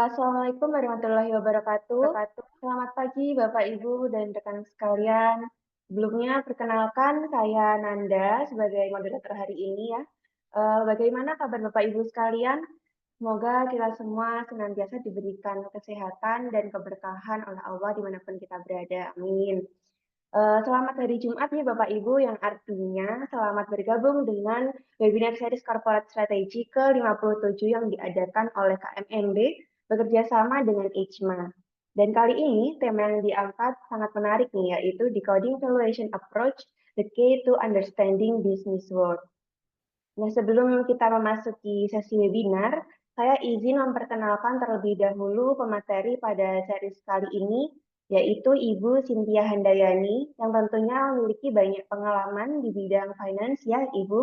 Assalamualaikum warahmatullahi wabarakatuh. Selamat pagi Bapak, Ibu, dan rekan sekalian. Sebelumnya, perkenalkan saya Nanda sebagai moderator hari ini ya. Bagaimana kabar Bapak, Ibu sekalian? Semoga kita semua senantiasa diberikan kesehatan dan keberkahan oleh Allah dimanapun kita berada. Amin. Selamat hari Jumat ya Bapak Ibu, yang artinya selamat bergabung dengan webinar series Corporate Strategy ke-57 yang diadakan oleh KMMB bekerja sama dengan ICMA. Dan kali ini tema yang diangkat sangat menarik nih, yaitu Decoding Valuation Approach, the Key to Understanding Business World. Nah, sebelum kita memasuki sesi webinar, saya izin memperkenalkan terlebih dahulu pemateri pada series kali ini, yaitu Ibu Cynthia Handayani, yang tentunya memiliki banyak pengalaman di bidang finance ya, Ibu.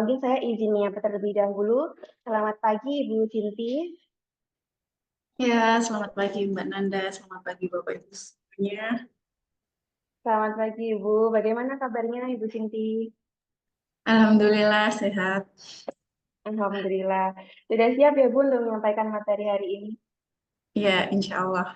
Mungkin saya izin menyapa terlebih dahulu. Selamat pagi, Ibu Cynthia. Ya, selamat pagi Mbak Nanda, selamat pagi Bapak Ibu semuanya. Selamat pagi, Ibu. Bagaimana kabarnya, Ibu Cynthia? Alhamdulillah sehat. Alhamdulillah. Sudah siap ya, Bu, untuk menyampaikan materi hari ini? Ya, insya Allah.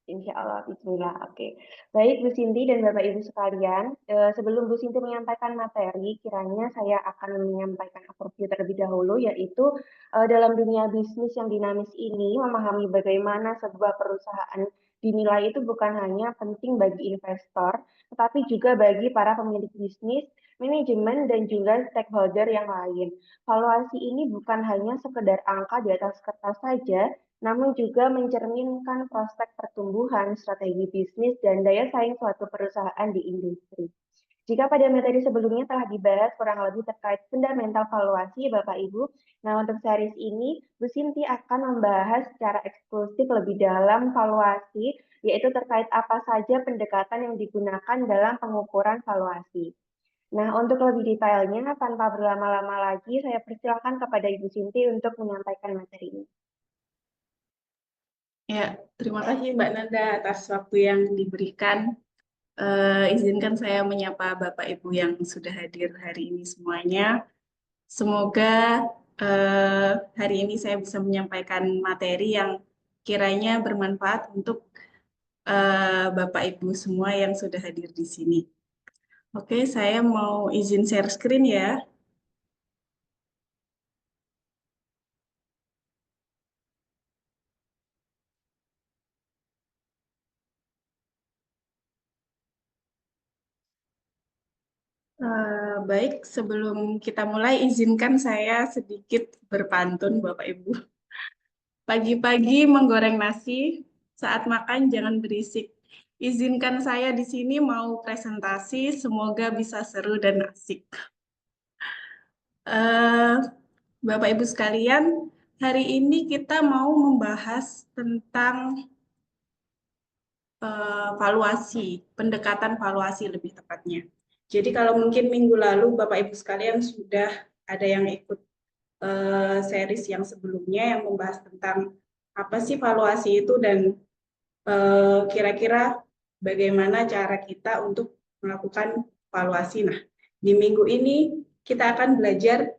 Insya Allah, Bismillah. Oke. Baik, Bu Sinti dan Bapak Ibu sekalian, sebelum Bu Sinti menyampaikan materi, kiranya saya akan menyampaikan overview terlebih dahulu, yaitu dalam dunia bisnis yang dinamis ini, memahami bagaimana sebuah perusahaan dinilai itu bukan hanya penting bagi investor, tetapi juga bagi para pemilik bisnis, manajemen, dan juga stakeholder yang lain. Valuasi ini bukan hanya sekedar angka di atas kertas saja, namun juga mencerminkan prospek pertumbuhan, strategi bisnis, dan daya saing suatu perusahaan di industri. Jika pada materi sebelumnya telah dibahas kurang lebih terkait fundamental valuasi, Bapak Ibu, nah untuk series ini, Bu Sinti akan membahas secara eksklusif lebih dalam valuasi, yaitu terkait apa saja pendekatan yang digunakan dalam pengukuran valuasi. Nah, untuk lebih detailnya, tanpa berlama-lama lagi, saya persilakan kepada Ibu Sinti untuk menyampaikan materi ini. Ya, terima kasih Mbak Nanda atas waktu yang diberikan. Izinkan saya menyapa Bapak Ibu yang sudah hadir hari ini semuanya. Semoga hari ini saya bisa menyampaikan materi yang kiranya bermanfaat untuk Bapak Ibu semua yang sudah hadir di sini. Oke, saya mau izin share screen ya. Baik, sebelum kita mulai, izinkan saya sedikit berpantun, Bapak Ibu. Pagi-pagi menggoreng nasi, saat makan jangan berisik. Izinkan saya di sini mau presentasi, semoga bisa seru dan asik. Eh, Bapak Ibu sekalian, hari ini kita mau membahas tentang valuasi, pendekatan valuasi lebih tepatnya. Jadi kalau mungkin minggu lalu Bapak Ibu sekalian sudah ada yang ikut series yang sebelumnya yang membahas tentang apa sih valuasi itu dan kira-kira bagaimana cara kita untuk melakukan valuasi. Nah, di minggu ini kita akan belajar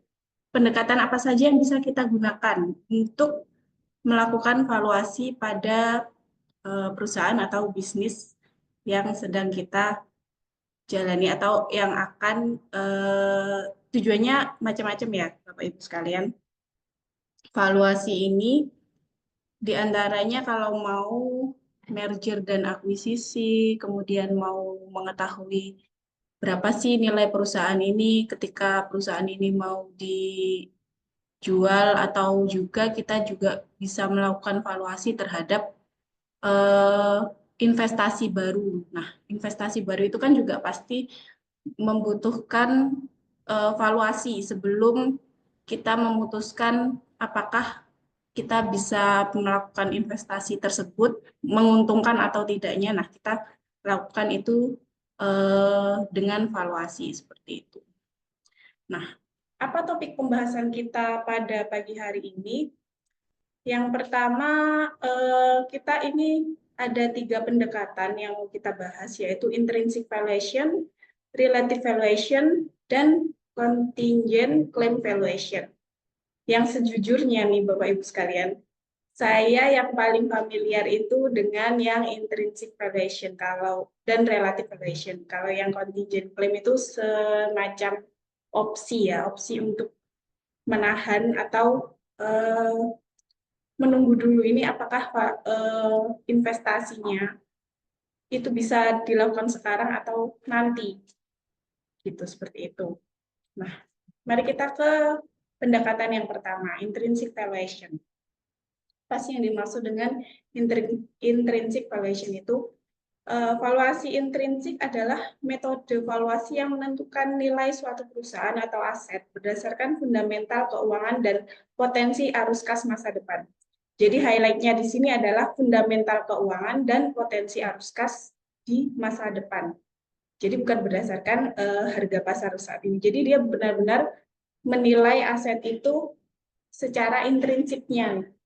pendekatan apa saja yang bisa kita gunakan untuk melakukan valuasi pada perusahaan atau bisnis yang sedang kita jalani atau yang akan tujuannya macam-macam ya Bapak Ibu sekalian. Valuasi ini diantaranya kalau mau merger dan akuisisi, kemudian mau mengetahui berapa sih nilai perusahaan ini ketika perusahaan ini mau dijual atau juga kita juga bisa melakukan valuasi terhadap eh, investasi baru. Nah, investasi baru itu kan juga pasti membutuhkan valuasi sebelum kita memutuskan apakah kita bisa melakukan investasi tersebut menguntungkan atau tidaknya. Nah, kita lakukan itu dengan valuasi seperti itu. Nah, apa topik pembahasan kita pada pagi hari ini? Yang pertama, kita ini ada 3 pendekatan yang mau kita bahas, yaitu intrinsic valuation, relative valuation, dan contingent claim valuation. Yang sejujurnya nih Bapak Ibu sekalian, Saya yang paling familiar itu dengan yang intrinsic valuation dan relative valuation. Kalau yang contingent claim itu semacam opsi ya, opsi untuk menahan atau menunggu dulu ini apakah investasinya itu bisa dilakukan sekarang atau nanti, gitu seperti itu. Nah, mari kita ke pendekatan yang pertama, intrinsic valuation. Apa sih yang dimaksud dengan intrinsic valuation itu? Valuasi intrinsik adalah metode valuasi yang menentukan nilai suatu perusahaan atau aset berdasarkan fundamental keuangan dan potensi arus kas masa depan. Jadi highlight-nya di sini adalah fundamental keuangan dan potensi arus kas di masa depan. Jadi bukan berdasarkan harga pasar saat ini. Jadi dia benar-benar menilai aset itu secara intrinsiknya.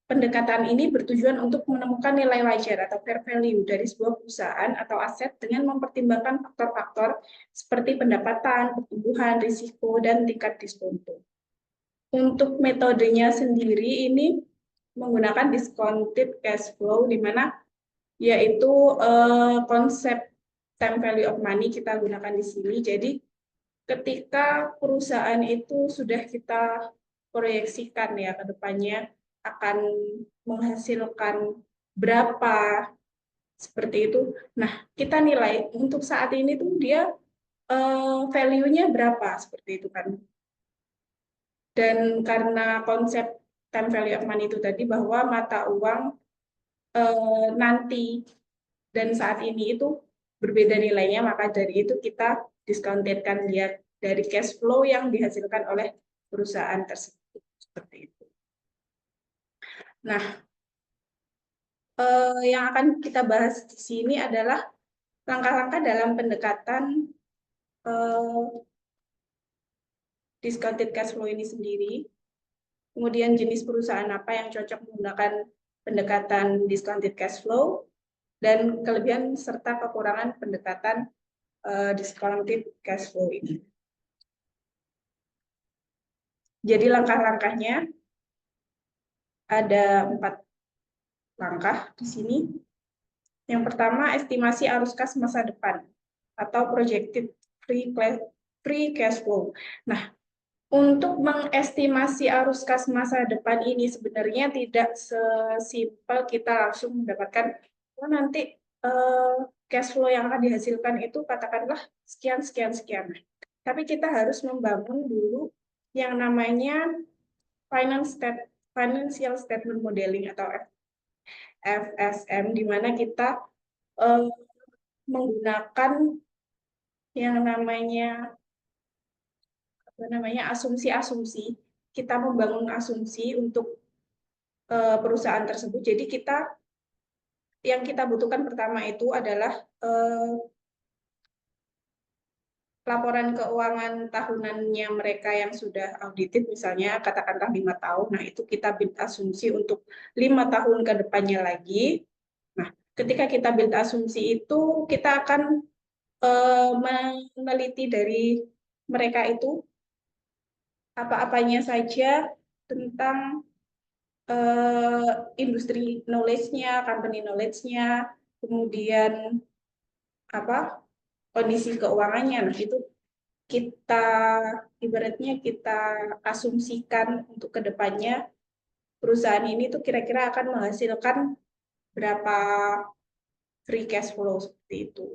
Pendekatan ini bertujuan untuk menemukan nilai wajar atau fair value dari sebuah perusahaan atau aset dengan mempertimbangkan faktor-faktor seperti pendapatan, pertumbuhan, risiko, dan tingkat diskonto. Untuk metodenya sendiri ini menggunakan discounted cash flow, di mana yaitu konsep time value of money kita gunakan di sini. Jadi ketika perusahaan itu sudah kita proyeksikan ya ke depannya akan menghasilkan berapa seperti itu. Nah, kita nilai untuk saat ini tuh dia value-nya berapa seperti itu kan. Dan karena konsep time value of money itu tadi bahwa mata uang nanti dan saat ini itu berbeda nilainya, maka dari itu kita diskontedkan dia dari cash flow yang dihasilkan oleh perusahaan tersebut. Seperti itu. Nah, yang akan kita bahas di sini adalah langkah-langkah dalam pendekatan discounted cash flow ini sendiri. Kemudian jenis perusahaan apa yang cocok menggunakan pendekatan discounted cash flow, dan kelebihan serta kekurangan pendekatan discounted cash flow ini. Jadi langkah-langkahnya ada 4 langkah di sini. Yang pertama, estimasi arus kas masa depan atau projected free cash flow. Nah, untuk mengestimasi arus kas masa depan ini sebenarnya tidak sesimpel kita langsung mendapatkan nanti cash flow yang akan dihasilkan itu katakanlah sekian sekian sekian. Tapi kita harus membangun dulu yang namanya financial statement modeling atau FSM, di mana kita menggunakan yang namanya asumsi-asumsi. Kita membangun asumsi untuk perusahaan tersebut. Jadi yang kita butuhkan pertama itu adalah laporan keuangan tahunannya mereka yang sudah audited, misalnya katakanlah 5 tahun. Nah, itu kita build asumsi untuk 5 tahun ke depannya lagi. Nah, ketika kita build asumsi itu, kita akan meneliti dari mereka itu apa-apanya saja tentang industri knowledge-nya, company knowledge-nya, kemudian kondisi keuangannya. Nah, itu kita ibaratnya kita asumsikan untuk kedepannya perusahaan ini tuh kira-kira akan menghasilkan berapa free cash flow seperti itu.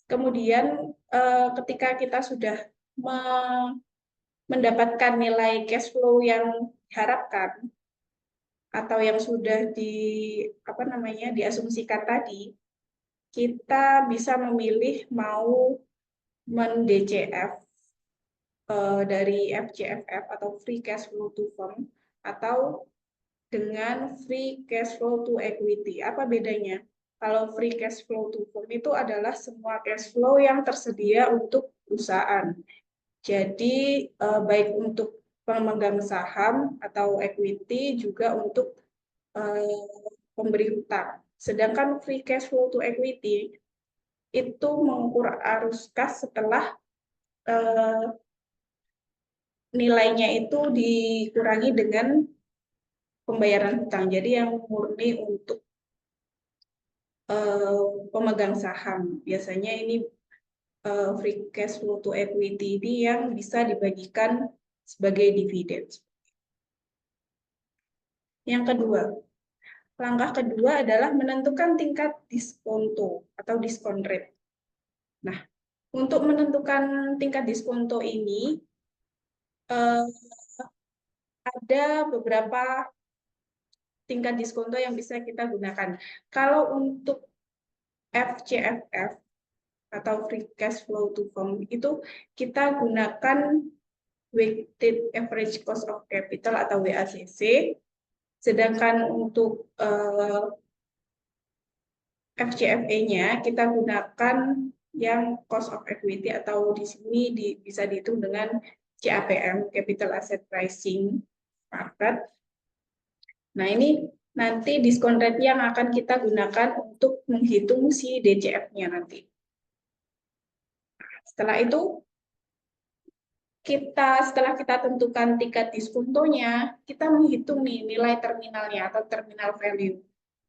Kemudian ketika kita sudah mendapatkan nilai cash flow yang diharapkan atau yang sudah diasumsikan tadi, kita bisa memilih mau men-DCF dari FCFF atau free cash flow to firm atau dengan free cash flow to equity. Apa bedanya? Kalau free cash flow to firm itu adalah semua cash flow yang tersedia untuk perusahaan. Jadi baik untuk pemegang saham atau equity, juga untuk pemberi hutang. Sedangkan free cash flow to equity itu mengukur arus kas setelah nilainya itu dikurangi dengan pembayaran hutang. Jadi yang murni untuk pemegang saham. Biasanya ini free cash flow to equity ini yang bisa dibagikan sebagai dividen. Yang kedua, langkah kedua adalah menentukan tingkat diskonto atau diskon rate. Nah, untuk menentukan tingkat diskonto ini ada beberapa tingkat diskonto yang bisa kita gunakan. Kalau untuk FCFF atau Free Cash Flow to Firm itu kita gunakan Weighted Average Cost of Capital atau WACC. Sedangkan untuk FCFE-nya kita gunakan yang cost of equity atau di sini bisa dihitung dengan CAPM, Capital Asset Pricing Market. Nah, ini nanti diskon rate yang akan kita gunakan untuk menghitung si DCF-nya nanti. Setelah itu, setelah kita tentukan tingkat diskontonya, kita menghitung nih nilai terminalnya atau terminal value.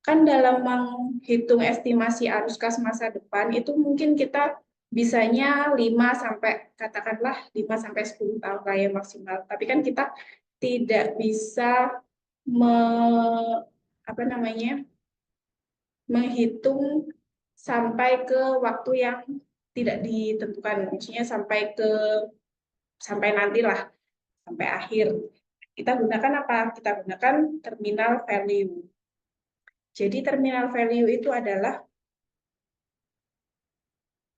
Kan dalam menghitung estimasi arus kas masa depan itu mungkin kita bisanya 5 sampai katakanlah 5 sampai 10 tahun lah ya maksimal. Tapi kan kita tidak bisa menghitung sampai ke waktu yang tidak ditentukan, maksudnya sampai nantilah, sampai akhir. Kita gunakan apa? Kita gunakan terminal value. Jadi terminal value itu adalah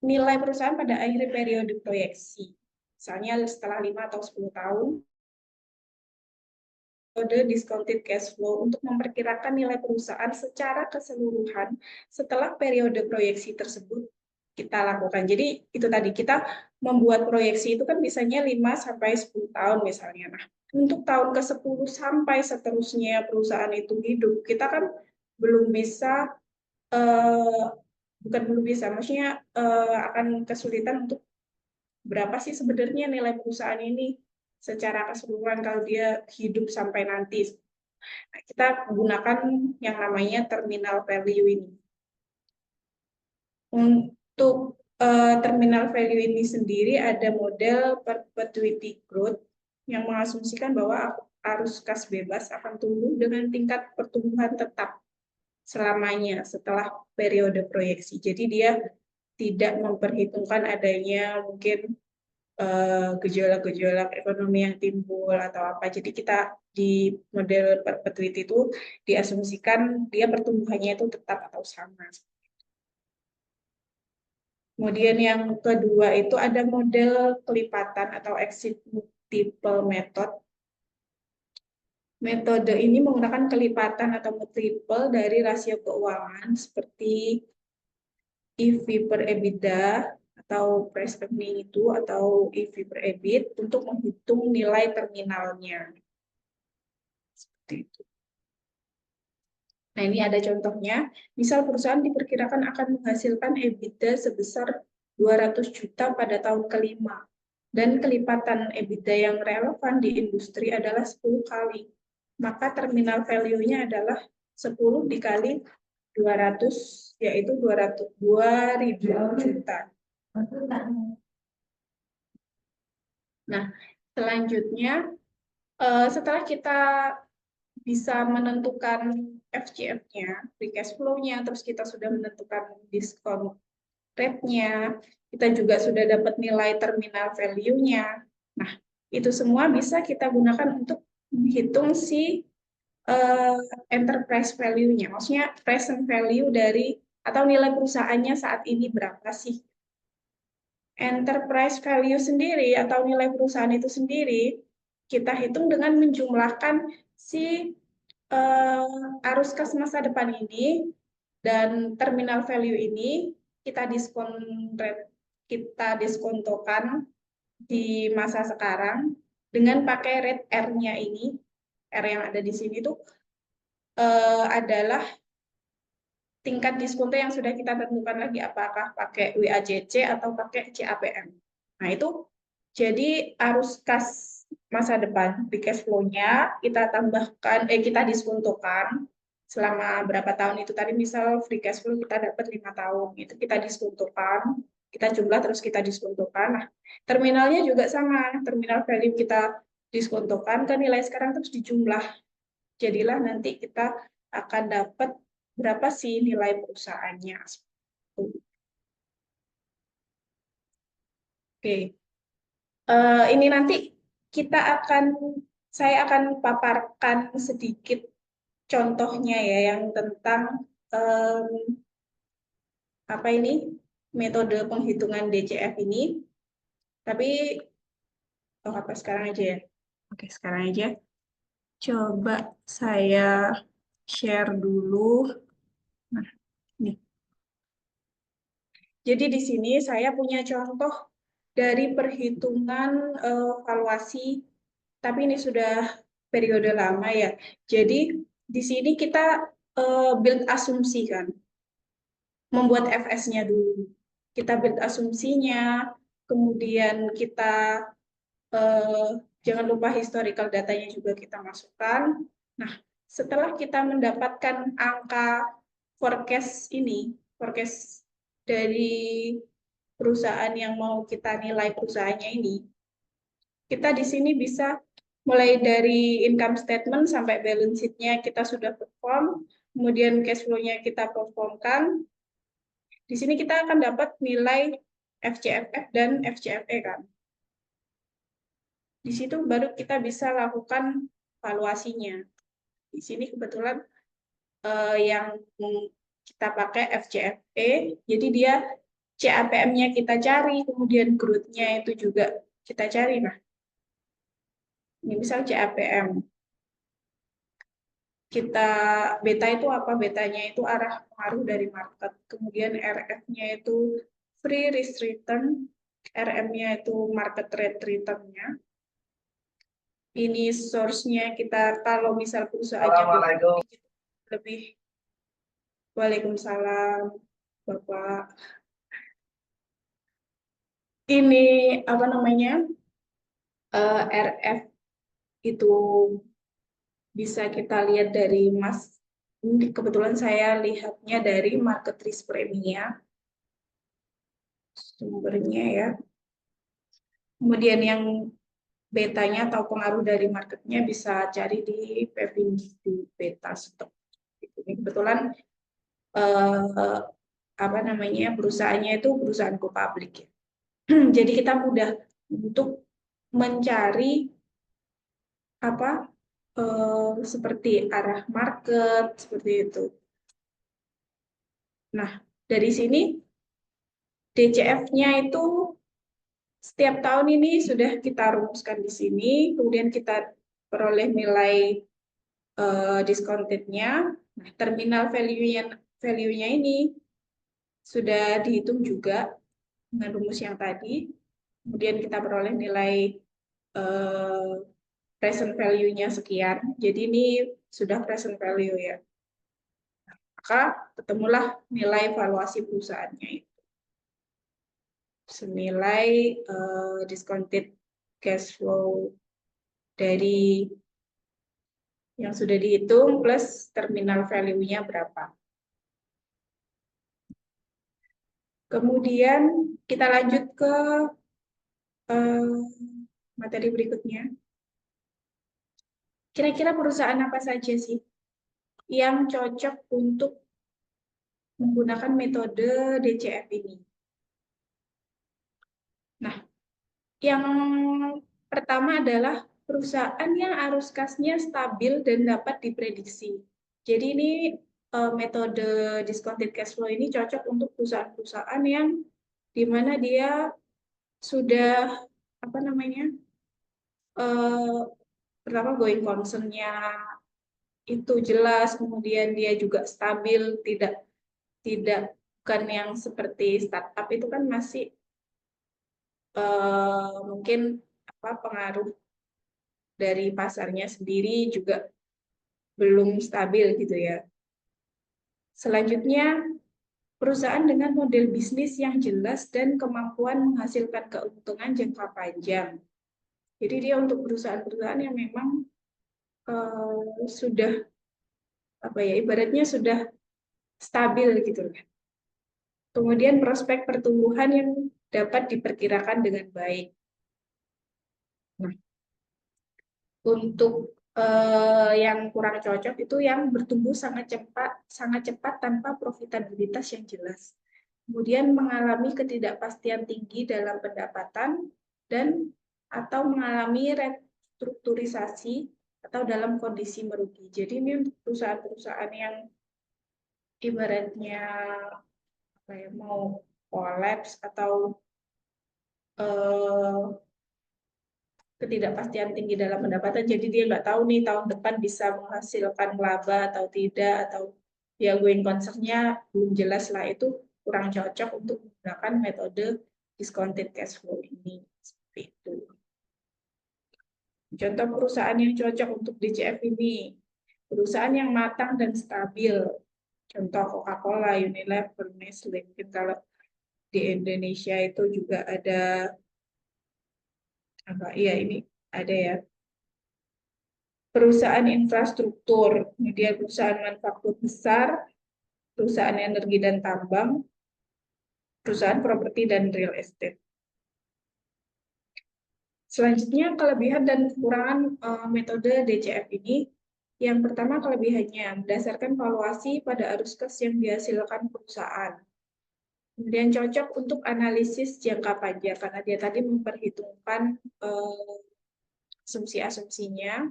nilai perusahaan pada akhir periode proyeksi. Misalnya setelah 5 atau 10 tahun, metode discounted cash flow untuk memperkirakan nilai perusahaan secara keseluruhan setelah periode proyeksi tersebut kita lakukan. Jadi itu tadi kita membuat proyeksi itu kan biasanya 5 sampai 10 tahun misalnya. Nah, untuk tahun ke-10 sampai seterusnya perusahaan itu hidup, kita kan belum bisa bukan belum bisa, maksudnya akan kesulitan untuk berapa sih sebenarnya nilai perusahaan ini secara keseluruhan kalau dia hidup sampai nanti. Nah, kita gunakan yang namanya terminal value ini. Untuk terminal value ini sendiri ada model perpetuity growth yang mengasumsikan bahwa arus kas bebas akan tumbuh dengan tingkat pertumbuhan tetap selamanya setelah periode proyeksi. Jadi dia tidak memperhitungkan adanya mungkin gejolak-gejolak ekonomi yang timbul atau apa. Jadi kita di model perpetuity itu diasumsikan dia pertumbuhannya itu tetap atau sama. Kemudian yang kedua itu ada model kelipatan atau exit multiple method. Metode ini menggunakan kelipatan atau multiple dari rasio keuangan seperti EV per EBITDA atau price earning itu atau EV per EBIT untuk menghitung nilai terminalnya. Seperti itu. Nah, ini ada contohnya. Misal perusahaan diperkirakan akan menghasilkan EBITDA sebesar 200 juta pada tahun kelima. Dan kelipatan EBITDA yang relevan di industri adalah 10 kali. Maka terminal value-nya adalah 10 dikali 200, yaitu 2.000 juta. Nah, selanjutnya setelah kita bisa menentukan FCF-nya, free cash flow-nya, terus kita sudah menentukan diskon rate-nya, kita juga sudah dapat nilai terminal value-nya. Nah, itu semua bisa kita gunakan untuk menghitung si enterprise value-nya, maksudnya present value dari atau nilai perusahaannya saat ini berapa sih. Enterprise value sendiri atau nilai perusahaan itu sendiri kita hitung dengan menjumlahkan si arus kas masa depan ini dan terminal value ini kita diskontokan di masa sekarang dengan pakai rate R-nya ini, R yang ada di sini tuh adalah tingkat diskonto yang sudah kita tentukan lagi, apakah pakai WACC atau pakai CAPM. Nah, itu jadi arus kas masa depan. Free cash flow-nya kita tambahkan, kita diskontokan selama berapa tahun itu tadi, misal free cash flow kita dapat 5 tahun, itu kita diskontokan, kita jumlah terus kita diskontokan. Nah, terminalnya juga sama, terminal value kita diskontokan ke nilai sekarang terus dijumlah. Jadilah nanti kita akan dapat berapa sih nilai perusahaannya. Oke, ini nanti saya akan paparkan sedikit contohnya ya yang tentang em, apa ini metode penghitungan DCF ini. Tapi apa sekarang aja ya? Oke, sekarang aja. Coba saya share dulu. Nah, nih. Jadi di sini saya punya contoh dari perhitungan valuasi, tapi ini sudah periode lama ya. Jadi di sini kita build asumsi kan, membuat FS-nya dulu. Kita build asumsinya, kemudian kita jangan lupa historical datanya juga kita masukkan. Nah, setelah kita mendapatkan angka forecast dari perusahaan yang mau kita nilai perusahaannya ini, kita di sini bisa mulai dari income statement sampai balance sheet-nya kita sudah perform, kemudian cash flow-nya kita performkan. Di sini kita akan dapat nilai FCFF dan FCFE kan. Di situ baru kita bisa lakukan valuasinya. Di sini kebetulan yang kita pakai FCFE, jadi dia CAPM-nya kita cari, kemudian growth-nya itu juga kita cari. Nah, ini misal CAPM. Beta itu apa? Betanya itu arah pengaruh dari market. Kemudian RF-nya itu free risk return, RM-nya itu market rate return-nya. Ini source-nya kita kalau misal perusahaannya lebih. Waalaikumsalam, Bapak. Ini apa namanya? RF itu bisa kita lihat dari kebetulan saya lihatnya dari market risk premia sumbernya ya. Kemudian yang betanya atau pengaruh dari marketnya bisa cari di Pevin beta stock. Ini kebetulan apa namanya perusahaannya itu perusahaan go public ya. Jadi kita mudah untuk mencari apa seperti arah market seperti itu. Nah, dari sini DCF-nya itu setiap tahun ini sudah kita rumuskan di sini, kemudian kita peroleh nilai discounted-nya. Nah, terminal value-nya ini sudah dihitung juga dengan rumus yang tadi. Kemudian kita peroleh nilai present value-nya sekian. Jadi ini sudah present value ya. Maka ketemulah nilai valuasi perusahaannya itu. Senilai discounted cash flow dari yang sudah dihitung plus terminal value-nya berapa. Kemudian kita lanjut ke materi berikutnya. Kira-kira perusahaan apa saja sih yang cocok untuk menggunakan metode DCF ini? Nah, yang pertama adalah perusahaan yang arus kasnya stabil dan dapat diprediksi. Jadi ini metode discounted cash flow ini cocok untuk perusahaan-perusahaan yang di mana dia sudah apa namanya pertama going concern-nya itu jelas, kemudian dia juga stabil, tidak bukan yang seperti startup itu kan masih mungkin pengaruh dari pasarnya sendiri juga belum stabil gitu ya. Selanjutnya, perusahaan dengan model bisnis yang jelas dan kemampuan menghasilkan keuntungan jangka panjang. Jadi dia untuk perusahaan-perusahaan yang memang sudah apa ya, ibaratnya sudah stabil gitu kan. Kemudian prospek pertumbuhan yang dapat diperkirakan dengan baik. Nah, untuk yang kurang cocok itu yang bertumbuh sangat cepat tanpa profitabilitas yang jelas. Kemudian mengalami ketidakpastian tinggi dalam pendapatan dan atau mengalami restrukturisasi atau dalam kondisi merugi. Jadi ini untuk perusahaan-perusahaan yang ibaratnya apa ya, mau kolaps atau eh, ketidakpastian tinggi dalam pendapatan, jadi dia nggak tahu nih tahun depan bisa menghasilkan laba atau tidak, atau ya going concern-nya belum jelas lah, itu kurang cocok untuk menggunakan metode discounted cash flow ini. Seperti itu. Contoh perusahaan yang cocok untuk DCF ini, perusahaan yang matang dan stabil. Contoh Coca-Cola, Unilever, Nestle. Mungkin kalau di Indonesia itu juga ada apa? Iya, ini ada ya. Perusahaan infrastruktur, kemudian perusahaan manufaktur besar, perusahaan energi dan tambang, perusahaan properti dan real estate. Selanjutnya, kelebihan dan kekurangan metode DCF ini. Yang pertama, kelebihannya berdasarkan valuasi pada arus kas yang dihasilkan perusahaan. Kemudian cocok untuk analisis jangka panjang karena dia tadi memperhitungkan asumsi-asumsinya.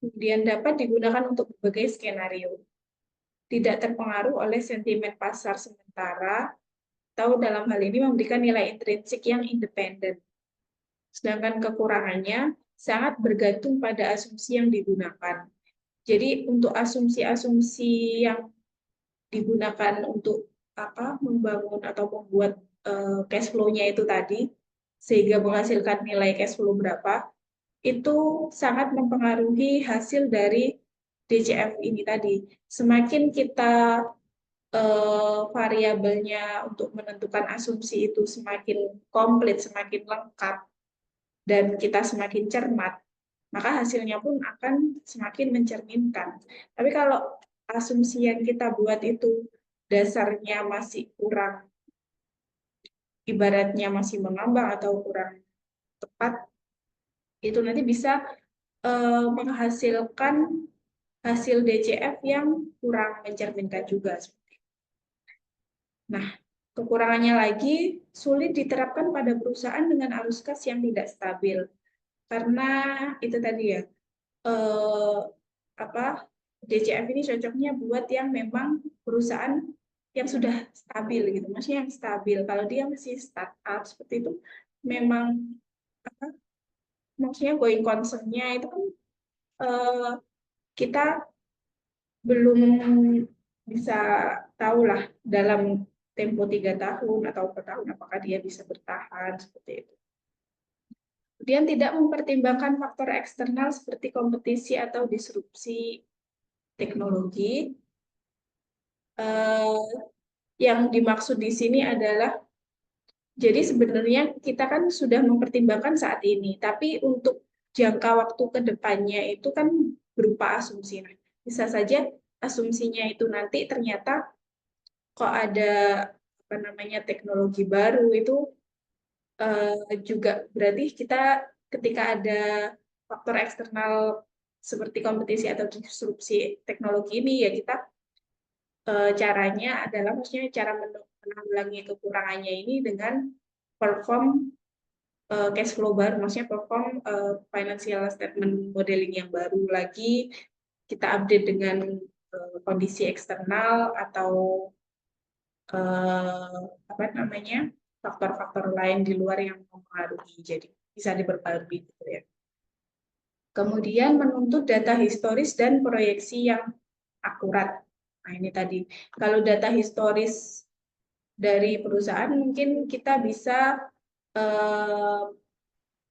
Kemudian dapat digunakan untuk berbagai skenario. Tidak terpengaruh oleh sentimen pasar sementara, atau dalam hal ini memberikan nilai intrinsik yang independen. Sedangkan kekurangannya sangat bergantung pada asumsi yang digunakan. Jadi untuk asumsi-asumsi yang digunakan untuk membangun atau membuat cash flow-nya itu tadi, sehingga menghasilkan nilai cash flow berapa, itu sangat mempengaruhi hasil dari DCF ini tadi. Semakin kita variabelnya untuk menentukan asumsi itu semakin komplit, semakin lengkap, dan kita semakin cermat, maka hasilnya pun akan semakin mencerminkan. Tapi kalau asumsi yang kita buat itu dasarnya masih kurang, ibaratnya masih mengambang atau kurang tepat, itu nanti bisa menghasilkan hasil DCF yang kurang mencerminkan juga. Nah, kekurangannya lagi, sulit diterapkan pada perusahaan dengan arus kas yang tidak stabil. Karena itu tadi ya, eh, apa DCF ini cocoknya buat yang memang perusahaan yang sudah stabil gitu. Maksudnya yang stabil. Kalau dia masih startup seperti itu, memang apa, maksudnya going concern-nya itu kan eh, kita belum bisa tahu lah dalam tempo 3 tahun atau 4 tahun apakah dia bisa bertahan seperti itu. Kemudian tidak mempertimbangkan faktor eksternal seperti kompetisi atau disrupsi teknologi. Yang dimaksud di sini adalah, jadi sebenarnya kita kan sudah mempertimbangkan saat ini, tapi untuk jangka waktu ke depannya itu kan berupa asumsi. Nah, bisa saja asumsinya itu nanti ternyata kok ada apa namanya teknologi baru itu juga berarti kita ketika ada faktor eksternal seperti kompetisi atau disrupsi teknologi ini, ya kita caranya adalah maksudnya cara menanggulangi kekurangannya ini dengan perform cash flow baru, maksudnya perform financial statement modeling yang baru lagi, kita update dengan kondisi eksternal atau apa namanya faktor-faktor lain di luar yang mempengaruhi, jadi bisa diperbarui gitu ya. Kemudian menuntut data historis dan proyeksi yang akurat. Nah ini tadi, kalau data historis dari perusahaan mungkin kita bisa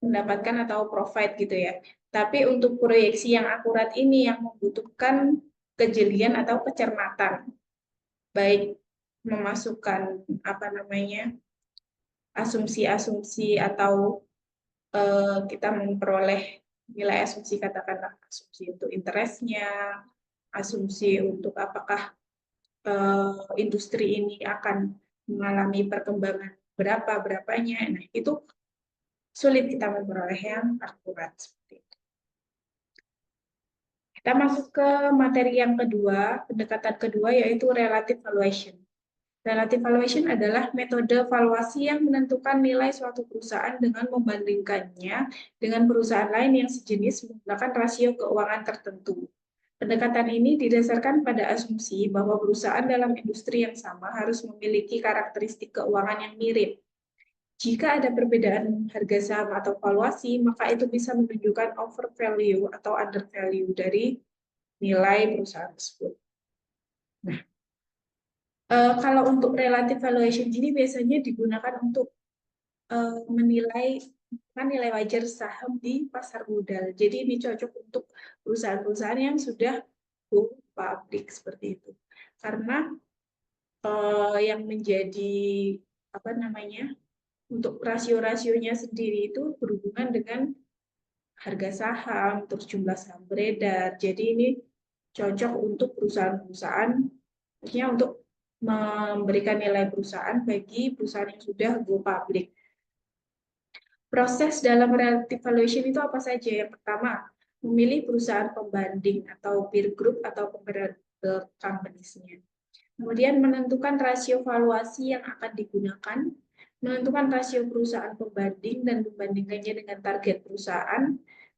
mendapatkan atau provide gitu ya. Tapi untuk proyeksi yang akurat ini yang membutuhkan kejelian atau kecermatan, baik memasukkan apa namanya asumsi-asumsi atau kita memperoleh nilai asumsi, katakanlah asumsi untuk interestnya, asumsi untuk apakah industri ini akan mengalami perkembangan berapanya. Nah, itu sulit kita memperoleh yang akurat seperti itu. Kita masuk ke materi yang kedua, pendekatan kedua, yaitu relative valuation. Relative valuation adalah metode valuasi yang menentukan nilai suatu perusahaan dengan membandingkannya dengan perusahaan lain yang sejenis menggunakan rasio keuangan tertentu. Pendekatan ini didasarkan pada asumsi bahwa perusahaan dalam industri yang sama harus memiliki karakteristik keuangan yang mirip. Jika ada perbedaan harga saham atau valuasi, maka itu bisa menunjukkan overvalue atau undervalue dari nilai perusahaan tersebut. Nah, kalau untuk relative valuation ini biasanya digunakan untuk menilai nilai wajar saham di pasar modal. Jadi ini cocok untuk perusahaan-perusahaan yang sudah go public seperti itu. Karena yang menjadi untuk rasio-rasionya sendiri itu berhubungan dengan harga saham, terus jumlah saham beredar. Jadi ini cocok untuk perusahaan-perusahaan, maksudnya untuk memberikan nilai perusahaan bagi perusahaan yang sudah go public. Proses dalam relative valuation itu apa saja? Yang pertama, memilih perusahaan pembanding atau peer group atau comparable companies-nya. Kemudian menentukan rasio valuasi yang akan digunakan, menentukan rasio perusahaan pembanding dan membandingkannya dengan target perusahaan,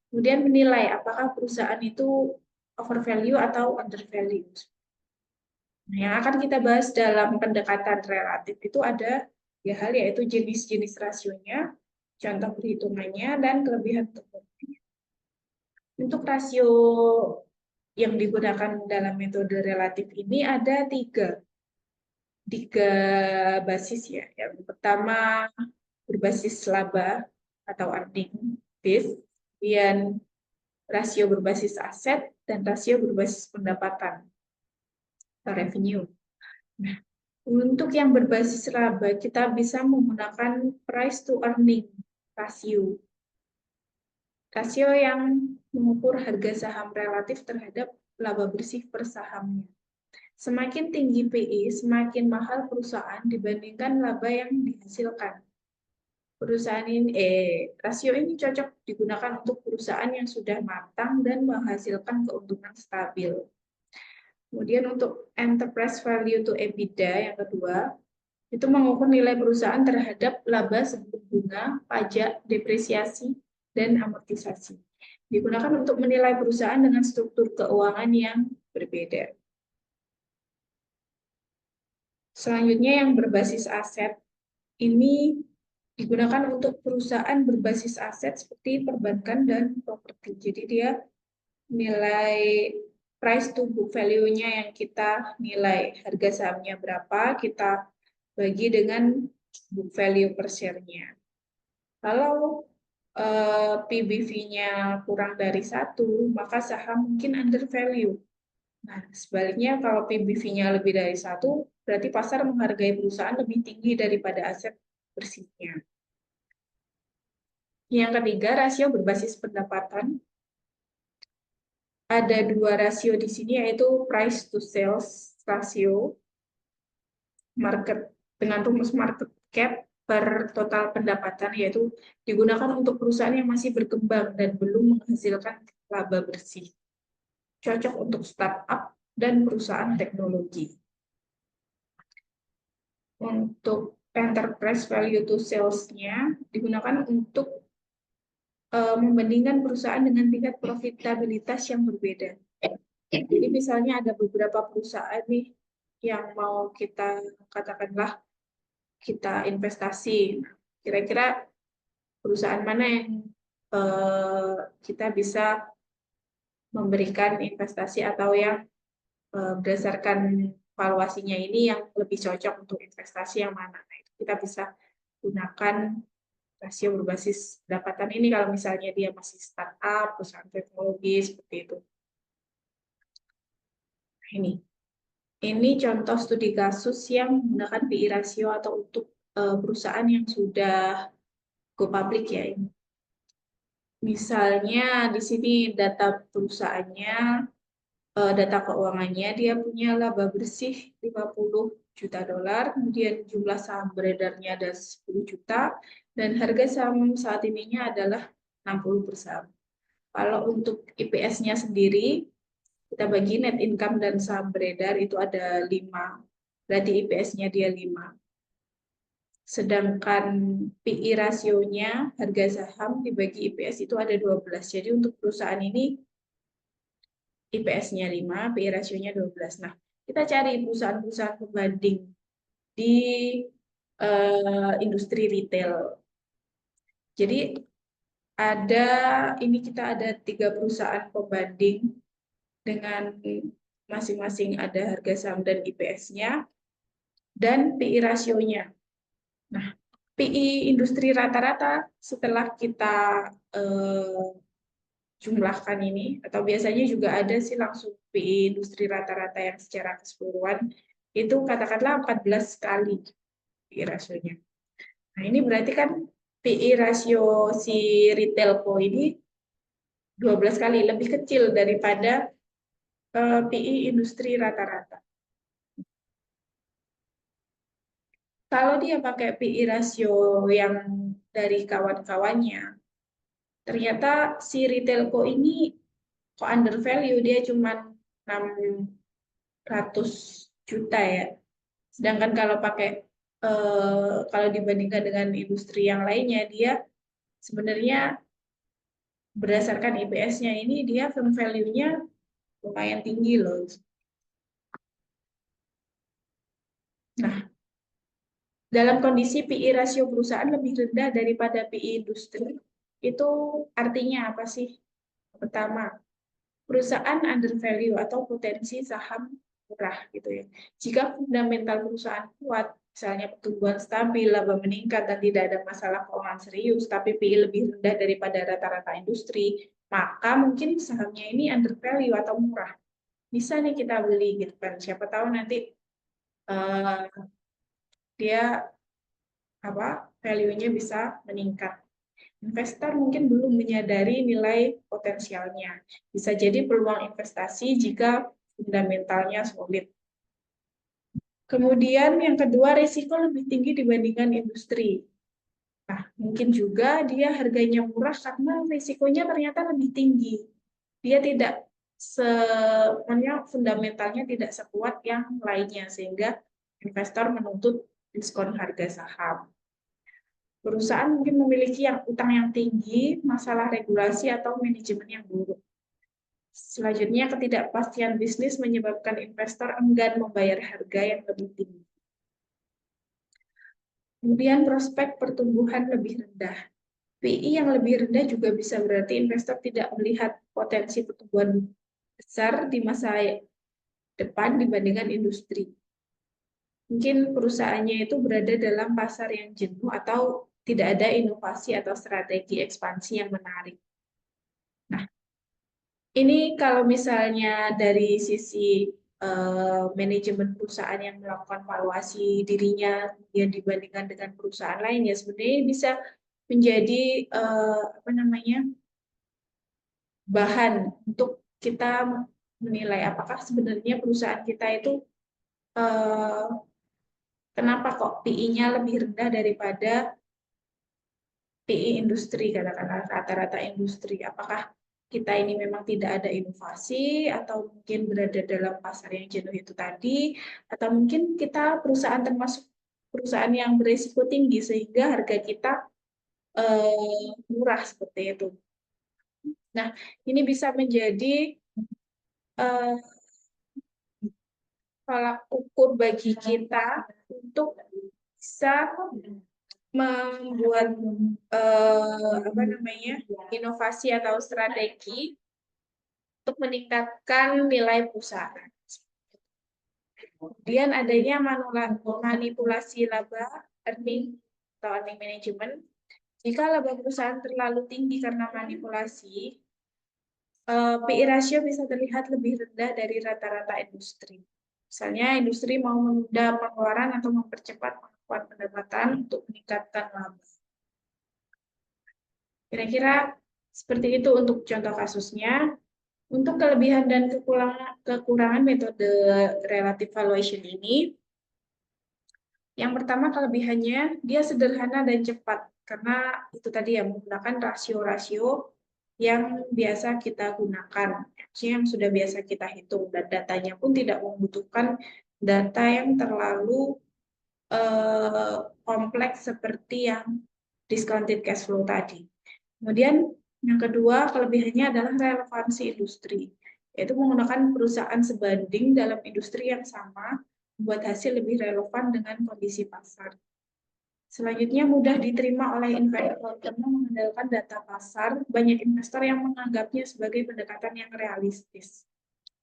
kemudian menilai apakah perusahaan itu overvalue atau undervalue. Nah, yang akan kita bahas dalam pendekatan relatif itu ada ya hal yaitu jenis-jenis rasionya, contoh perhitungannya, dan kelebihan terbukti. Untuk rasio yang digunakan dalam metode relatif ini ada tiga basis ya. Yang pertama berbasis laba atau earning base, kemudian rasio berbasis aset, dan rasio berbasis pendapatan atau revenue. Nah, untuk yang berbasis laba, kita bisa menggunakan price to earning rasio. Rasio yang mengukur harga saham relatif terhadap laba bersih per sahamnya. Semakin tinggi PE, semakin mahal perusahaan dibandingkan laba yang dihasilkan. Rasio ini cocok digunakan untuk perusahaan yang sudah matang dan menghasilkan keuntungan stabil. Kemudian untuk enterprise value to EBITDA yang kedua, itu mengukur nilai perusahaan terhadap laba sebelum bunga, pajak, depresiasi, dan amortisasi. Digunakan untuk menilai perusahaan dengan struktur keuangan yang berbeda. Selanjutnya yang berbasis aset, ini digunakan untuk perusahaan berbasis aset seperti perbankan dan properti. Jadi dia nilai price to book value-nya yang kita nilai harga sahamnya berapa, kita bagi dengan book value per share-nya. Kalau PBV-nya kurang dari 1, maka saham mungkin undervalue. Nah, sebaliknya kalau PBV-nya lebih dari 1, berarti pasar menghargai perusahaan lebih tinggi daripada aset bersihnya. Yang ketiga, rasio berbasis pendapatan. Ada dua rasio di sini, yaitu price to sales rasio, dengan rumus market cap per total pendapatan, yaitu digunakan untuk perusahaan yang masih berkembang dan belum menghasilkan laba bersih. Cocok untuk startup dan perusahaan teknologi. Untuk enterprise value to sales-nya digunakan untuk membandingkan perusahaan dengan tingkat profitabilitas yang berbeda. Jadi misalnya ada beberapa perusahaan nih yang mau kita katakanlah kita investasi. Kira-kira perusahaan mana yang kita bisa memberikan investasi atau yang berdasarkan valuasinya ini yang lebih cocok untuk investasi yang mana. Nah, itu kita bisa gunakan rasio berbasis pendapatan ini kalau misalnya dia masih startup, perusahaan teknologi, seperti itu. Nah, ini contoh studi kasus yang menggunakan PI rasio atau untuk perusahaan yang sudah go public ya ini. Misalnya di sini data perusahaannya, data keuangannya, dia punya laba bersih 50 juta dolar, kemudian jumlah saham beredarnya ada 10 juta, dan harga saham saat ininya adalah 60 per saham. Kalau untuk IPS-nya sendiri, kita bagi net income dan saham beredar itu ada 5, berarti IPS-nya dia 5. Sedangkan PI rasionya, harga saham dibagi IPS itu ada 12. Jadi untuk perusahaan ini IPS-nya 5, PI rasionya 12. Nah, kita cari perusahaan-perusahaan pembanding di industri retail. Jadi kita ada 3 perusahaan pembanding dengan masing-masing ada harga saham dan IPS-nya dan PI rasionya. Nah, PI industri rata-rata setelah kita jumlahkan ini, atau biasanya juga ada sih langsung PI industri rata-rata yang secara keseluruhan, itu katakanlah 14 kali PI rasionya. Nah, ini berarti kan PI rasio si retailco ini 12 kali lebih kecil daripada PI industri rata-rata. Kalau dia pakai PI rasio yang dari kawan-kawannya, ternyata si retailco ini kok under value, dia cuma 600 juta ya. Sedangkan kalau dibandingkan dengan industri yang lainnya, dia sebenarnya berdasarkan IPS-nya ini dia firm value-nya lumayan tinggi loh. Nah, dalam kondisi PI rasio perusahaan lebih rendah daripada PI industri, itu artinya apa sih? Pertama, perusahaan under value atau potensi saham murah gitu ya. Jika fundamental perusahaan kuat, misalnya pertumbuhan stabil, laba meningkat dan tidak ada masalah keuangan serius, tapi PI lebih rendah daripada rata-rata industri, maka mungkin sahamnya ini under value atau murah. Bisa nih kita beli gitu kan. Siapa tahu nanti uh, dia value-nya bisa meningkat. Investor mungkin belum menyadari nilai potensialnya. Bisa jadi peluang investasi jika fundamentalnya solid. Kemudian yang kedua, risiko lebih tinggi dibandingkan industri. Nah, mungkin juga dia harganya murah karena risikonya ternyata lebih tinggi. Dia tidak fundamentalnya tidak sekuat yang lainnya, sehingga investor menuntut diskon harga saham. Perusahaan mungkin memiliki utang yang tinggi, masalah regulasi atau manajemen yang buruk. Selanjutnya, ketidakpastian bisnis menyebabkan investor enggan membayar harga yang lebih tinggi. Kemudian prospek pertumbuhan lebih rendah. PI yang lebih rendah juga bisa berarti investor tidak melihat potensi pertumbuhan besar di masa depan dibandingkan industri. Mungkin perusahaannya itu berada dalam pasar yang jenuh atau tidak ada inovasi atau strategi ekspansi yang menarik. Nah, ini kalau misalnya dari sisi manajemen perusahaan yang melakukan valuasi dirinya yang dibandingkan dengan perusahaan lain, ya sebenarnya bisa menjadi bahan untuk kita menilai apakah sebenarnya perusahaan kita itu kenapa kok PI-nya lebih rendah daripada PI industri, katakanlah rata-rata industri. Apakah kita ini memang tidak ada inovasi, atau mungkin berada dalam pasar yang jenuh itu tadi, atau mungkin kita perusahaan termasuk perusahaan yang berisiko tinggi sehingga harga kita murah seperti itu. Nah, ini bisa menjadi tolak ukur bagi kita untuk bisa membuat inovasi atau strategi untuk meningkatkan nilai perusahaan. Kemudian adanya manipulasi laba earning atau earning management. Jika laba perusahaan terlalu tinggi karena manipulasi, PI rasio bisa terlihat lebih rendah dari rata-rata industri. Misalnya industri mau menunda pengeluaran atau mempercepat pengakuan pendapatan untuk meningkatkan laba. Kira-kira Seperti itu untuk contoh kasusnya. Untuk kelebihan dan kekurangan metode relative valuation ini, yang pertama kelebihannya, dia sederhana dan cepat. Karena itu tadi ya, menggunakan rasio-rasio yang biasa kita gunakan, yang sudah biasa kita hitung, dan datanya pun tidak membutuhkan data yang terlalu kompleks seperti yang discounted cash flow tadi. Kemudian yang kedua, kelebihannya adalah relevansi industri, yaitu menggunakan perusahaan sebanding dalam industri yang sama, membuat hasil lebih relevan dengan kondisi pasar. Selanjutnya, mudah diterima oleh investor karena mengandalkan data pasar. Banyak investor yang menganggapnya sebagai pendekatan yang realistis.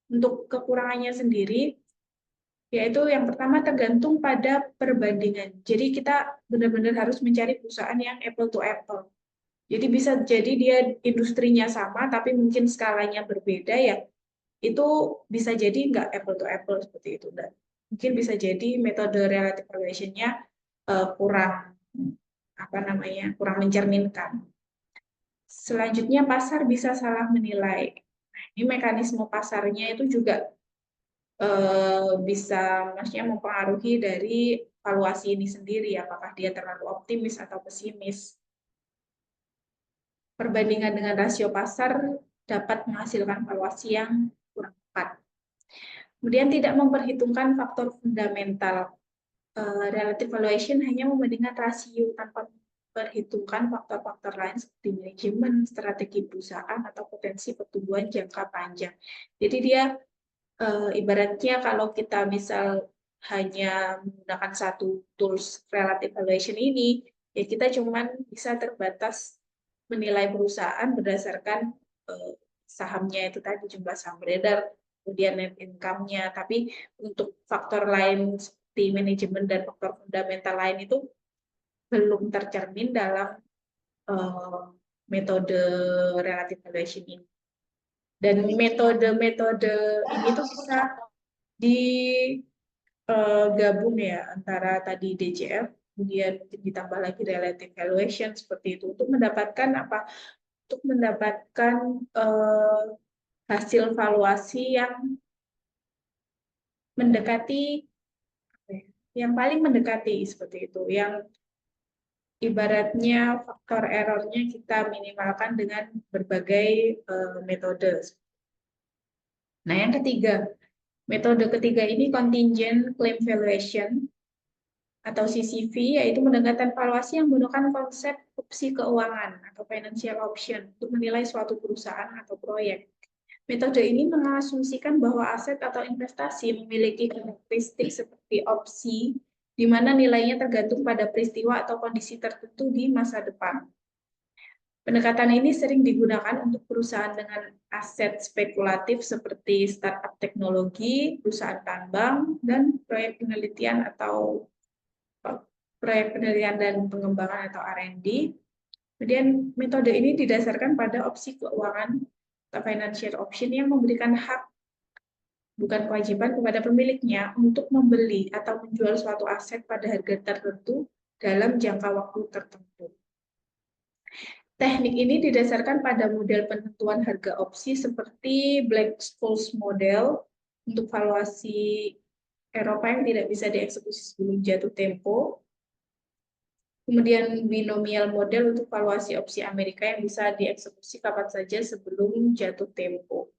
Untuk kekurangannya sendiri, yaitu yang pertama tergantung pada perbandingan. Jadi kita benar-benar harus mencari perusahaan yang apple to apple. Jadi bisa jadi dia industrinya sama, tapi mungkin skalanya berbeda ya. Itu bisa jadi nggak apple to apple seperti itu. Dan mungkin bisa jadi metode relative valuation-nya kurang kurang mencerminkan. Selanjutnya pasar bisa salah menilai. Ini mekanisme pasarnya itu juga bisa maksudnya mempengaruhi dari valuasi ini sendiri, apakah dia terlalu optimis atau pesimis. Perbandingan dengan rasio pasar dapat menghasilkan valuasi yang kurang tepat. Kemudian tidak memperhitungkan faktor fundamental. Relative valuation hanya membandingkan rasio tanpa memperhitungkan faktor-faktor lain seperti manajemen, strategi perusahaan, atau potensi pertumbuhan jangka panjang. Jadi dia ibaratnya kalau kita misal hanya menggunakan satu tools relative valuation ini, ya kita cuma bisa terbatas menilai perusahaan berdasarkan sahamnya itu tadi, jumlah saham beredar, kemudian net income-nya. Tapi untuk faktor lain seperti manajemen dan faktor fundamental lain itu belum tercermin dalam metode relative valuation ini. Dan metode-metode ini tuh bisa digabung ya antara tadi DCF, kemudian ditambah lagi relative valuation seperti itu untuk mendapatkan apa? Untuk mendapatkan hasil valuasi yang mendekati yang paling mendekati seperti itu, yang ibaratnya faktor errornya kita minimalkan dengan berbagai metode. Nah, yang ketiga, metode ketiga ini contingent claim valuation atau CCV, yaitu pendekatan valuasi yang menggunakan konsep opsi keuangan atau financial option untuk menilai suatu perusahaan atau proyek. Metode ini mengasumsikan bahwa aset atau investasi memiliki karakteristik seperti opsi, di mana nilainya tergantung pada peristiwa atau kondisi tertentu di masa depan. Pendekatan ini sering digunakan untuk perusahaan dengan aset spekulatif seperti startup teknologi, perusahaan tambang, dan proyek penelitian dan pengembangan atau R&D. Kemudian metode ini didasarkan pada opsi keuangan atau financial option yang memberikan hak bukan kewajiban kepada pemiliknya untuk membeli atau menjual suatu aset pada harga tertentu dalam jangka waktu tertentu. Teknik ini didasarkan pada model penentuan harga opsi seperti Black-Scholes model untuk valuasi Eropa yang tidak bisa dieksekusi sebelum jatuh tempo. Kemudian binomial model untuk valuasi opsi Amerika yang bisa dieksekusi kapan saja sebelum jatuh tempo.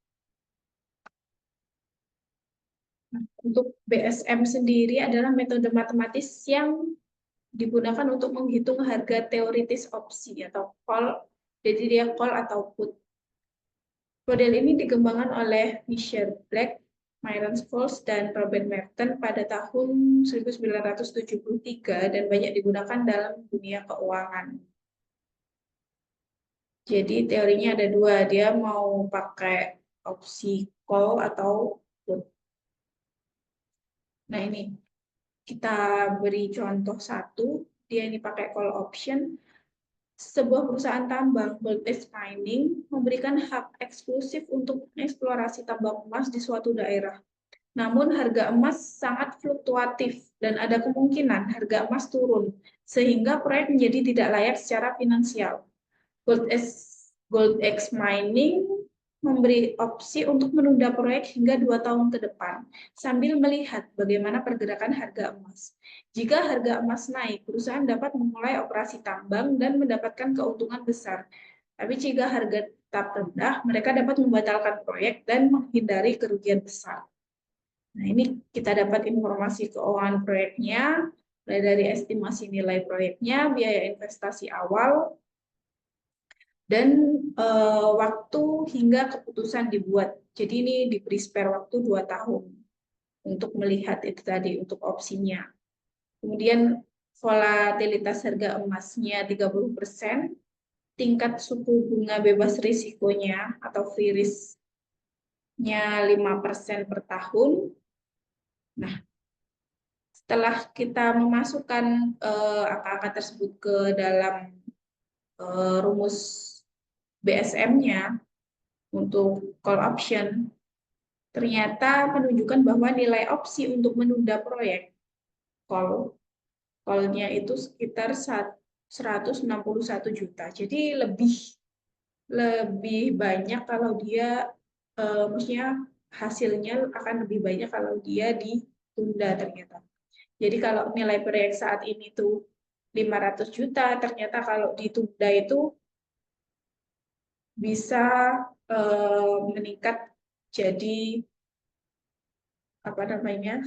Untuk BSM sendiri adalah metode matematis yang digunakan untuk menghitung harga teoritis opsi atau call, jadi dia call atau put. Model ini dikembangkan oleh Michel Black, Myron Scholes, dan Robert Merton pada tahun 1973 dan banyak digunakan dalam dunia keuangan. Jadi teorinya ada dua, dia mau pakai opsi call atau put. Nah ini, kita beri contoh satu, dia ini pakai call option. Sebuah perusahaan tambang, Gold Edge Mining, memberikan hak eksklusif untuk eksplorasi tambang emas di suatu daerah. Namun harga emas sangat fluktuatif dan ada kemungkinan harga emas turun, sehingga proyek menjadi tidak layak secara finansial. Gold Edge Gold X Mining memberi opsi untuk menunda proyek hingga 2 tahun ke depan, sambil melihat bagaimana pergerakan harga emas. Jika harga emas naik, perusahaan dapat memulai operasi tambang dan mendapatkan keuntungan besar. Tapi jika harga tetap rendah, mereka dapat membatalkan proyek dan menghindari kerugian besar. Nah, ini kita dapat informasi keuangan proyeknya, mulai dari estimasi nilai proyeknya, biaya investasi awal, dan waktu hingga keputusan dibuat. Jadi ini diberi spare waktu 2 tahun untuk melihat itu tadi, untuk opsinya. Kemudian volatilitas harga emasnya 30%, tingkat suku bunga bebas risikonya atau free risk-nya 5% per tahun. Nah, setelah kita memasukkan angka-angka tersebut ke dalam rumus BSM-nya untuk call option, ternyata menunjukkan bahwa nilai opsi untuk menunda proyek call-nya itu sekitar 161 juta. Jadi lebih banyak kalau dia maksudnya hasilnya akan lebih banyak kalau dia ditunda ternyata. Jadi kalau nilai proyek saat ini tuh 500 juta, ternyata kalau ditunda itu bisa meningkat jadi apa namanya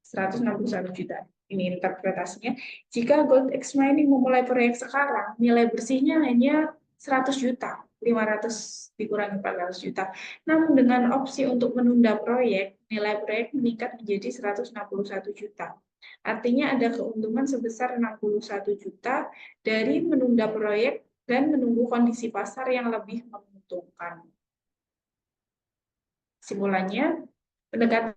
161 juta. Ini interpretasinya. Jika Gold X Mining memulai proyek sekarang, nilai bersihnya hanya 100 juta, 500 dikurangi 400 juta. Namun dengan opsi untuk menunda proyek, nilai proyek meningkat menjadi 161 juta. Artinya ada keuntungan sebesar 61 juta dari menunda proyek dan menunggu kondisi pasar yang lebih menguntungkan. Kesimpulannya, pendekatan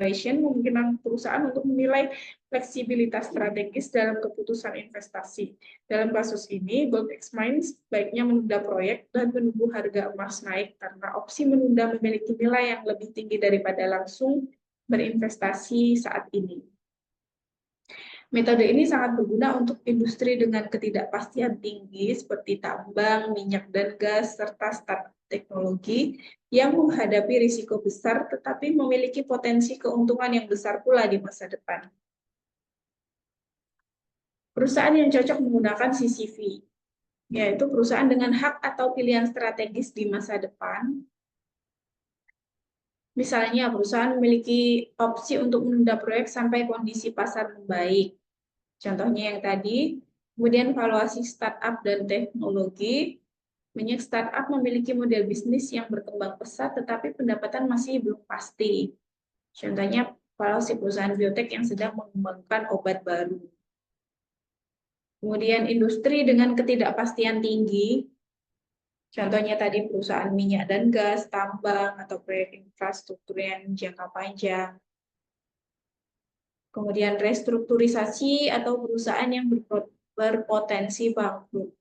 memungkinkan perusahaan untuk menilai fleksibilitas strategis dalam keputusan investasi. Dalam kasus ini, Gold X Mines sebaiknya menunda proyek dan menunggu harga emas naik karena opsi menunda memiliki nilai yang lebih tinggi daripada langsung berinvestasi saat ini. Metode ini sangat berguna untuk industri dengan ketidakpastian tinggi seperti tambang, minyak dan gas, serta startup teknologi yang menghadapi risiko besar tetapi memiliki potensi keuntungan yang besar pula di masa depan. Perusahaan yang cocok menggunakan CCV, yaitu perusahaan dengan hak atau pilihan strategis di masa depan. Misalnya, perusahaan memiliki opsi untuk menunda proyek sampai kondisi pasar membaik. Contohnya yang tadi, kemudian valuasi startup dan teknologi. Banyak startup memiliki model bisnis yang berkembang pesat, tetapi pendapatan masih belum pasti. Contohnya, valuasi perusahaan biotek yang sedang mengembangkan obat baru. Kemudian industri dengan ketidakpastian tinggi, contohnya tadi perusahaan minyak dan gas, tambang, atau proyek infrastruktur yang jangka panjang. Kemudian restrukturisasi atau perusahaan yang berpotensi bangkrut.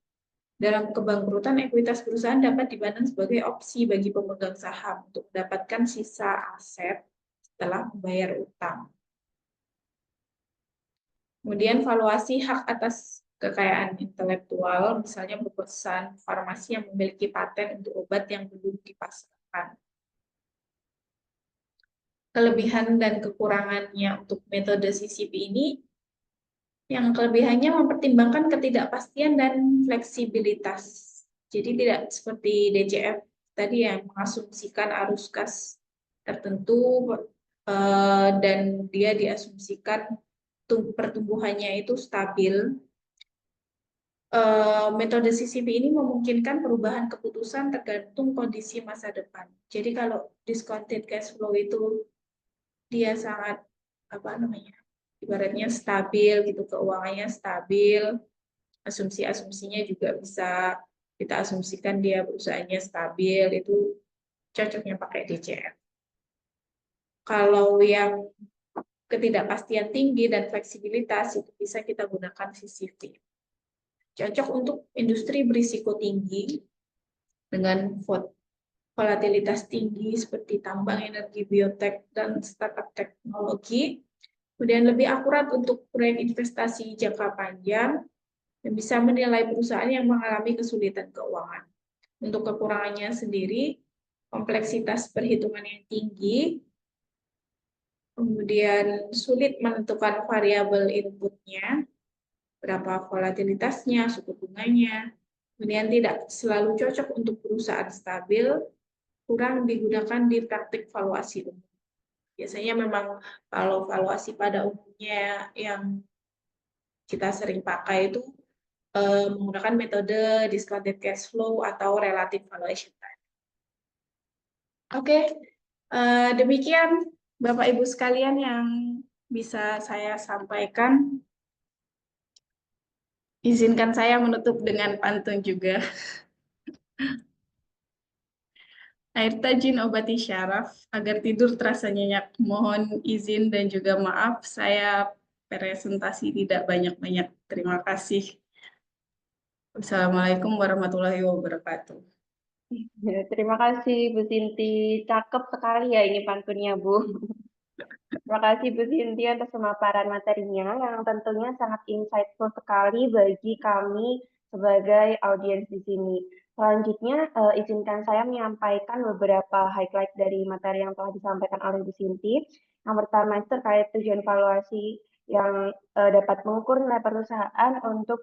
Dalam kebangkrutan, ekuitas perusahaan dapat dipandang sebagai opsi bagi pemegang saham untuk mendapatkan sisa aset setelah membayar utang. Kemudian valuasi hak atas kekayaan intelektual, misalnya perusahaan farmasi yang memiliki paten untuk obat yang belum dipasarkan. Kelebihan dan kekurangannya untuk metode CCP ini, yang kelebihannya mempertimbangkan ketidakpastian dan fleksibilitas. Jadi tidak seperti DCF tadi yang mengasumsikan arus kas tertentu dan dia diasumsikan pertumbuhannya itu stabil. Metode CCP ini memungkinkan perubahan keputusan tergantung kondisi masa depan. Jadi kalau discounted cash flow itu dia sangat ibaratnya stabil gitu, keuangannya stabil, asumsi-asumsinya juga bisa kita asumsikan dia perusahaannya stabil, itu cocoknya pakai DCF. Kalau yang ketidakpastian tinggi dan fleksibilitas itu bisa kita gunakan CCP. Cocok untuk industri berisiko tinggi dengan volatilitas tinggi seperti tambang, energi, biotek, dan startup teknologi. Kemudian lebih akurat untuk proyek investasi jangka panjang, dan bisa menilai perusahaan yang mengalami kesulitan keuangan. Untuk kekurangannya sendiri, kompleksitas perhitungan yang tinggi, kemudian sulit menentukan variabel inputnya, berapa volatilitasnya, suku bunganya, kemudian tidak selalu cocok untuk perusahaan stabil, kurang digunakan di praktik valuasi umum. Biasanya memang kalau valuasi pada umumnya yang kita sering pakai itu menggunakan metode discounted cash flow atau relative valuation time. Oke, demikian Bapak Ibu sekalian yang bisa saya sampaikan. Izinkan saya menutup dengan pantun juga. Air tajin obati syaraf, agar tidur terasa nyenyak. Mohon izin dan juga maaf, saya presentasi tidak banyak-banyak. Terima kasih. Wassalamualaikum warahmatullahi wabarakatuh. Ya, terima kasih Bu Sinti, cakep sekali ya ini pantunnya Bu. Terima kasih Bu Sinti atas pemaparan materinya yang tentunya sangat insightful sekali bagi kami sebagai audiens di sini. Selanjutnya, izinkan saya menyampaikan beberapa highlight dari materi yang telah disampaikan oleh Bu Sinti. Yang pertama itu terkait tujuan valuasi yang dapat mengukur nilai perusahaan untuk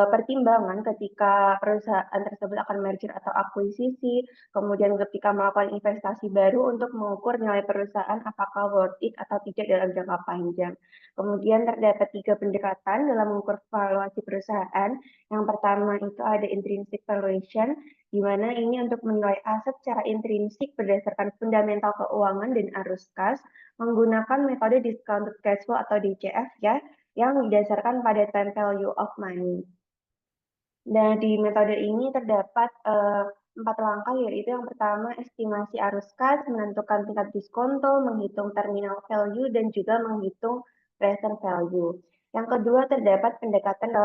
pertimbangan ketika perusahaan tersebut akan merger atau akuisisi, kemudian ketika melakukan investasi baru untuk mengukur nilai perusahaan apakah worth it atau tidak dalam jangka panjang. Kemudian terdapat 3 pendekatan dalam mengukur valuasi perusahaan. Yang pertama itu ada intrinsic valuation, di mana ini untuk menilai aset secara intrinsik berdasarkan fundamental keuangan dan arus kas, menggunakan metode discounted cash flow atau DCF ya, yang didasarkan pada time value of money. Nah, di metode ini terdapat 4 langkah, yaitu yang pertama estimasi arus kas, menentukan tingkat diskonto, menghitung terminal value, dan juga menghitung present value. Yang kedua terdapat pendekatan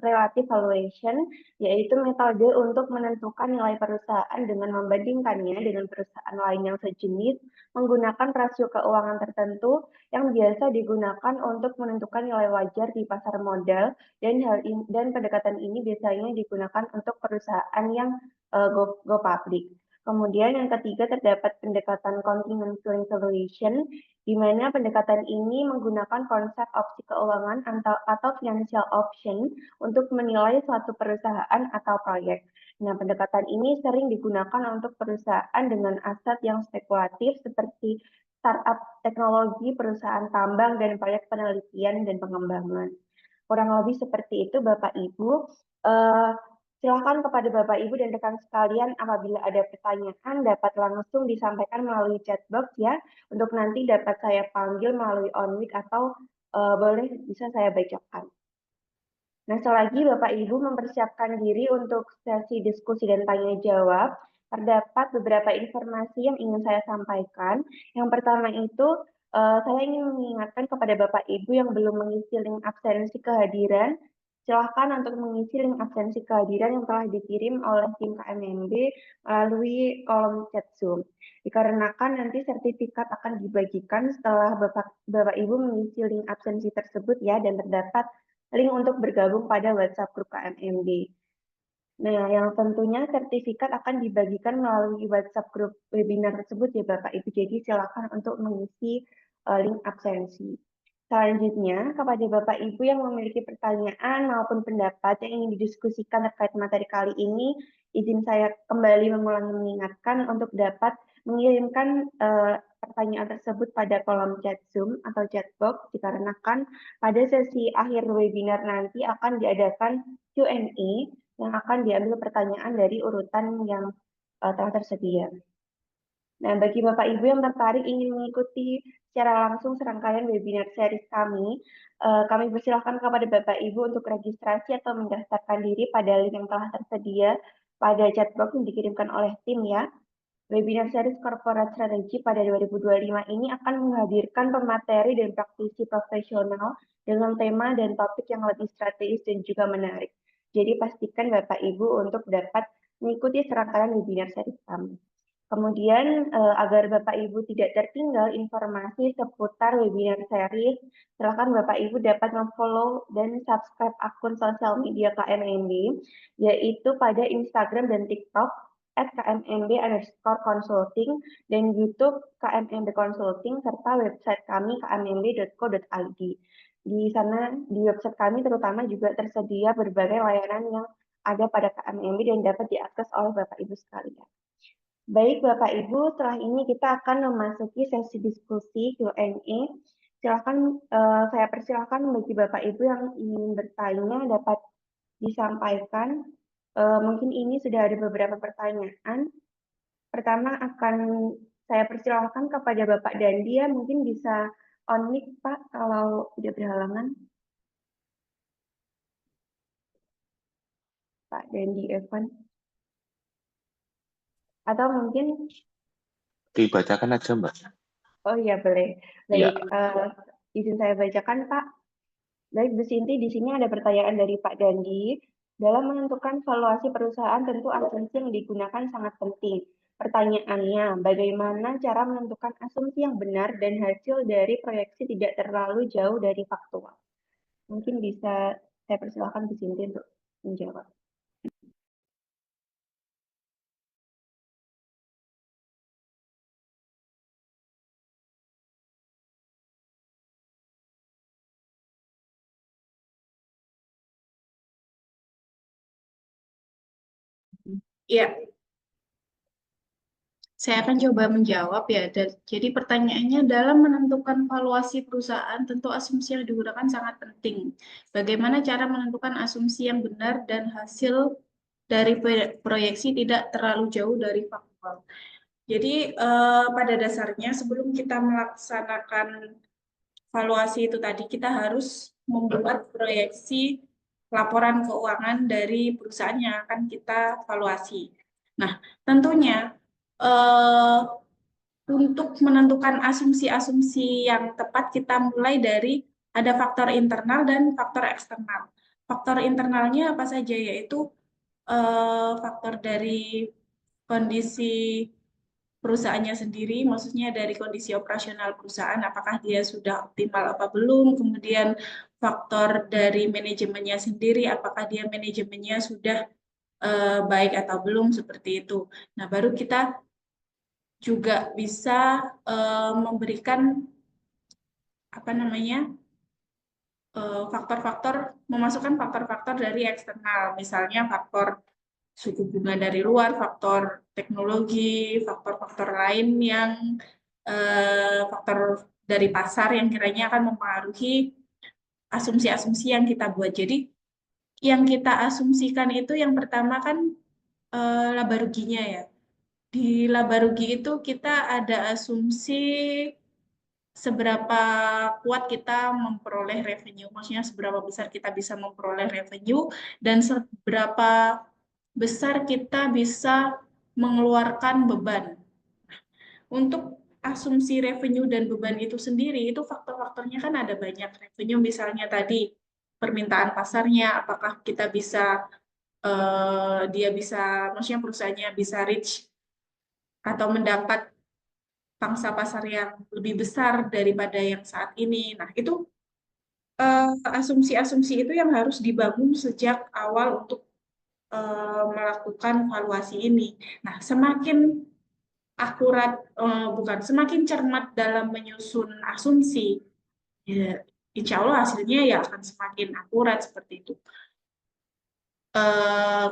relative valuation, yaitu metode untuk menentukan nilai perusahaan dengan membandingkannya dengan perusahaan lain yang sejenis, menggunakan rasio keuangan tertentu yang biasa digunakan untuk menentukan nilai wajar di pasar modal, dan pendekatan ini biasanya digunakan untuk perusahaan yang go public. Kemudian yang ketiga terdapat pendekatan contingent valuation, di mana pendekatan ini menggunakan konsep opsi keuangan atau financial option untuk menilai suatu perusahaan atau proyek. Nah, pendekatan ini sering digunakan untuk perusahaan dengan aset yang spekulatif seperti startup teknologi, perusahaan tambang, dan proyek penelitian dan pengembangan. Kurang lebih seperti itu Bapak Ibu. Silakan kepada Bapak Ibu dan rekan sekalian apabila ada pertanyaan dapat langsung disampaikan melalui chat box ya, untuk nanti dapat saya panggil melalui on mic atau boleh bisa saya bacakan. Nah, selagi Bapak Ibu mempersiapkan diri untuk sesi diskusi dan tanya jawab, terdapat beberapa informasi yang ingin saya sampaikan. Yang pertama itu, saya ingin mengingatkan kepada Bapak Ibu yang belum mengisi link absensi kehadiran, silakan untuk mengisi link absensi kehadiran yang telah dikirim oleh tim KMMB melalui kolom chat Zoom. Dikarenakan nanti sertifikat akan dibagikan setelah Bapak Ibu mengisi link absensi tersebut ya, dan terdapat link untuk bergabung pada WhatsApp grup KMMB. Nah, yang tentunya sertifikat akan dibagikan melalui WhatsApp grup webinar tersebut ya Bapak Ibu. Jadi silakan untuk mengisi link absensi. Selanjutnya, kepada Bapak Ibu yang memiliki pertanyaan maupun pendapat yang ingin didiskusikan terkait materi kali ini, izin saya kembali mengingatkan untuk dapat mengirimkan pertanyaan tersebut pada kolom chat Zoom atau chat box, dikarenakan pada sesi akhir webinar nanti akan diadakan Q&A yang akan diambil pertanyaan dari urutan yang telah tersedia. Nah, bagi Bapak Ibu yang tertarik ingin mengikuti secara langsung serangkaian webinar series kami persilahkan kepada Bapak Ibu untuk registrasi atau mendaftarkan diri pada link yang telah tersedia pada chatbox yang dikirimkan oleh tim ya. Webinar series Corporate Strategy pada 2025 ini akan menghadirkan pemateri dan praktisi profesional dengan tema dan topik yang lebih strategis dan juga menarik. Jadi pastikan Bapak Ibu untuk dapat mengikuti serangkaian webinar series kami. Kemudian agar Bapak Ibu tidak tertinggal informasi seputar webinar series, silakan Bapak Ibu dapat memfollow dan subscribe akun sosial media KMMB, yaitu pada Instagram dan TikTok @kmmb_consulting dan YouTube KMMB Consulting serta website kami kmmb.co.id. Di sana, di website kami terutama juga tersedia berbagai layanan yang ada pada KMMB dan dapat diakses oleh Bapak Ibu sekalian. Baik Bapak Ibu, setelah ini kita akan memasuki sesi diskusi Q&A. Silakan saya persilahkan bagi Bapak Ibu yang ingin bertanya dapat disampaikan. Mungkin ini sudah ada beberapa pertanyaan. Pertama akan saya persilahkan kepada Bapak Dandi, ya, mungkin bisa on mic Pak kalau tidak berhalangan. Pak Dandi Evan. Atau mungkin dibacakan aja, Mbak. oh iya boleh. Iya. Baik, izin saya bacakan Pak. Baik, Bu Sinti, di sini ada pertanyaan dari Pak Dandi. Dalam menentukan valuasi perusahaan, tentu asumsi yang digunakan sangat penting. Pertanyaannya, bagaimana cara menentukan asumsi yang benar dan hasil dari proyeksi tidak terlalu jauh dari faktual? Mungkin bisa saya persilahkan Bu Sinti untuk menjawab. Ya, saya akan coba menjawab ya. Jadi pertanyaannya dalam menentukan valuasi perusahaan, tentu asumsi yang digunakan sangat penting. Bagaimana cara menentukan asumsi yang benar dan hasil dari proyeksi tidak terlalu jauh dari faktual. Jadi pada dasarnya sebelum kita melaksanakan valuasi itu tadi, kita harus membuat proyeksi laporan keuangan dari perusahaan yang akan kita valuasi. Nah, tentunya untuk menentukan asumsi-asumsi yang tepat, kita mulai dari ada faktor internal dan faktor eksternal. Faktor internalnya apa saja, yaitu faktor dari kondisi perusahaannya sendiri, maksudnya dari kondisi operasional perusahaan, apakah dia sudah optimal apa belum, kemudian faktor dari manajemennya sendiri, apakah dia manajemennya sudah baik atau belum, seperti itu. Nah, baru kita juga bisa memberikan apa namanya faktor-faktor, memasukkan faktor-faktor dari eksternal, misalnya faktor suku bunga dari luar, faktor teknologi, faktor-faktor lain yang faktor dari pasar yang kiranya akan mempengaruhi asumsi-asumsi yang kita buat. Jadi yang kita asumsikan itu yang pertama kan laba ruginya ya. Di laba rugi itu kita ada asumsi seberapa kuat kita memperoleh revenue, maksudnya seberapa besar kita bisa memperoleh revenue dan seberapa besar kita bisa mengeluarkan beban. Untuk asumsi revenue dan beban itu sendiri, itu faktor-faktornya kan ada banyak. Revenue misalnya tadi permintaan pasarnya, apakah kita bisa dia bisa, maksudnya perusahaannya bisa reach atau mendapat pangsa pasar yang lebih besar daripada yang saat ini. Nah, itu asumsi-asumsi itu yang harus dibangun sejak awal untuk melakukan valuasi ini. Nah, semakin akurat, bukan, semakin cermat dalam menyusun asumsi, ya, insya Allah hasilnya ya akan semakin akurat seperti itu.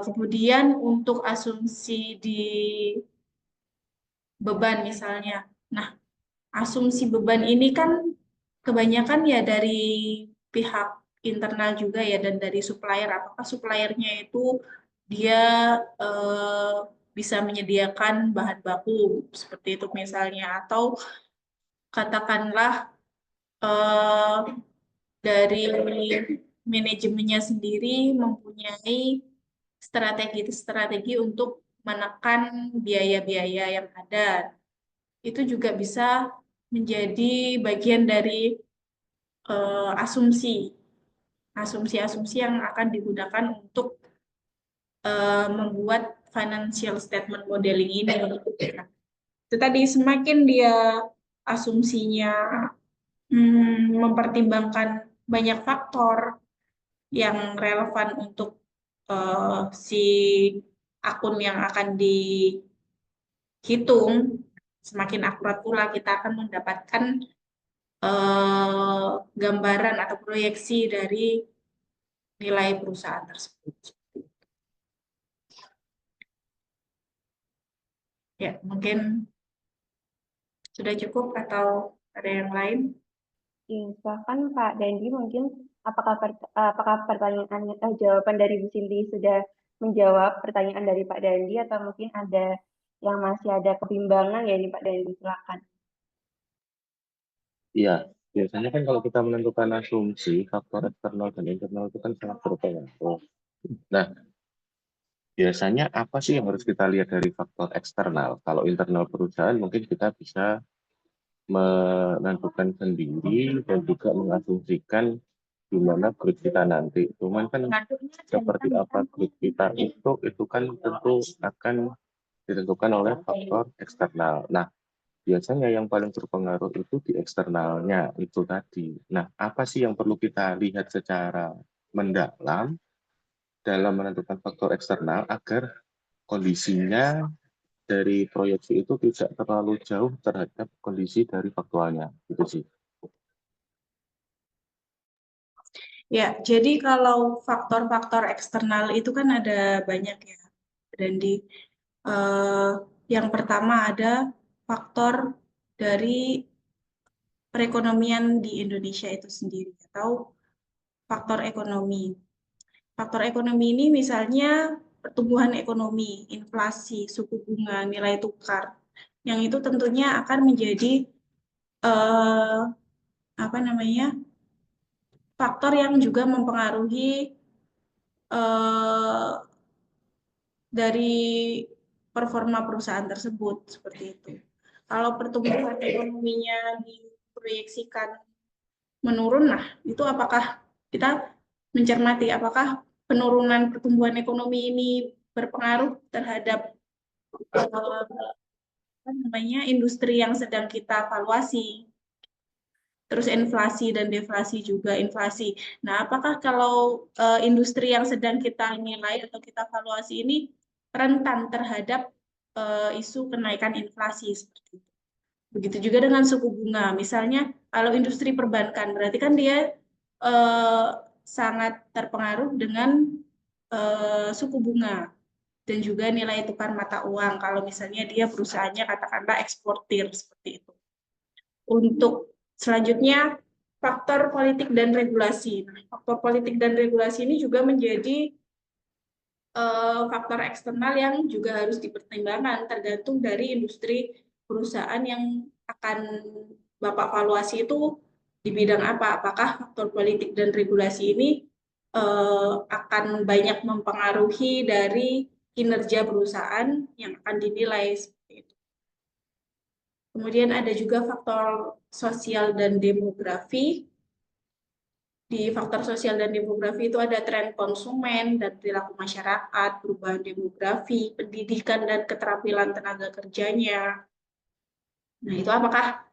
Kemudian untuk asumsi di beban misalnya. Nah, asumsi beban ini kan kebanyakan ya dari pihak internal juga ya dan dari supplier. Apakah suppliernya itu dia bisa menyediakan bahan baku seperti itu misalnya, atau katakanlah eh, dari manajemennya sendiri mempunyai strategi untuk menekan biaya-biaya yang ada. Itu juga bisa menjadi bagian dari asumsi asumsi-asumsi yang akan digunakan untuk membuat financial statement modeling ini. Itu tadi semakin dia asumsinya mempertimbangkan banyak faktor yang relevan untuk si akun yang akan dihitung, semakin akurat pula kita akan mendapatkan gambaran atau proyeksi dari nilai perusahaan tersebut. Ya, mungkin sudah cukup atau ada yang lain? Silahkan Pak Dandi, mungkin apakah jawaban dari Bu Cindy sudah menjawab pertanyaan dari Pak Dandi, atau mungkin ada yang masih ada kebimbangan ya ini Pak Dandi, silakan. Iya, biasanya kan kalau kita menentukan asumsi, faktor eksternal dan internal itu kan sangat berpengaruh. Nah, biasanya apa sih yang harus kita lihat dari faktor eksternal? Kalau internal perusahaan mungkin kita bisa menentukan sendiri dan juga mengasumsikan di mana grade kita nanti. Cuman kan seperti apa grade kita itu kan tentu akan ditentukan oleh faktor eksternal. Nah, biasanya yang paling berpengaruh itu di eksternalnya itu tadi. Nah, apa sih yang perlu kita lihat secara mendalam dalam menentukan faktor eksternal agar kondisinya dari proyeksi itu tidak terlalu jauh terhadap kondisi dari faktualnya, gitu sih. Ya, jadi kalau faktor-faktor eksternal itu kan ada banyak ya, dan yang pertama ada faktor dari perekonomian di Indonesia itu sendiri atau faktor ekonomi. Faktor ekonomi ini misalnya pertumbuhan ekonomi, inflasi, suku bunga, nilai tukar, yang itu tentunya akan menjadi apa namanya faktor yang juga mempengaruhi dari performa perusahaan tersebut seperti itu. Kalau pertumbuhan ekonominya diproyeksikan menurun, nah itu apakah kita mencermati apakah penurunan pertumbuhan ekonomi ini berpengaruh terhadap industri yang sedang kita evaluasi. Terus inflasi dan deflasi juga inflasi. Nah, apakah kalau industri yang sedang kita nilai atau kita evaluasi ini rentan terhadap isu kenaikan inflasi seperti itu. Begitu juga dengan suku bunga. Misalnya kalau industri perbankan berarti kan dia sangat terpengaruh dengan suku bunga dan juga nilai tukar mata uang kalau misalnya dia perusahaannya katakanlah eksportir seperti itu. Untuk selanjutnya faktor politik dan regulasi. Nah, faktor politik dan regulasi ini juga menjadi faktor eksternal yang juga harus dipertimbangkan tergantung dari industri perusahaan yang akan Bapak evaluasi itu di bidang apa. Apakah faktor politik dan regulasi ini akan banyak mempengaruhi dari kinerja perusahaan yang akan dinilai seperti itu. Kemudian ada juga faktor sosial dan demografi. Di faktor sosial dan demografi itu ada tren konsumen dan perilaku masyarakat, perubahan demografi, pendidikan dan keterampilan tenaga kerjanya. Nah, itu apakah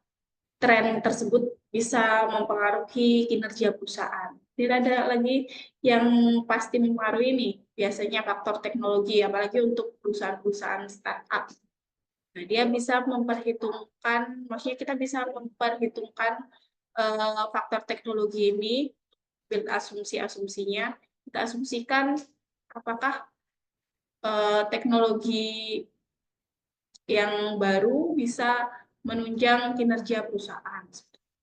tren tersebut bisa mempengaruhi kinerja perusahaan? Tidak ada lagi yang pasti mempengaruhi ini, biasanya faktor teknologi, apalagi untuk perusahaan-perusahaan startup. Nah, dia bisa memperhitungkan, maksudnya kita bisa memperhitungkan faktor teknologi ini, build asumsi-asumsinya, kita asumsikan apakah teknologi yang baru bisa menunjang kinerja perusahaan.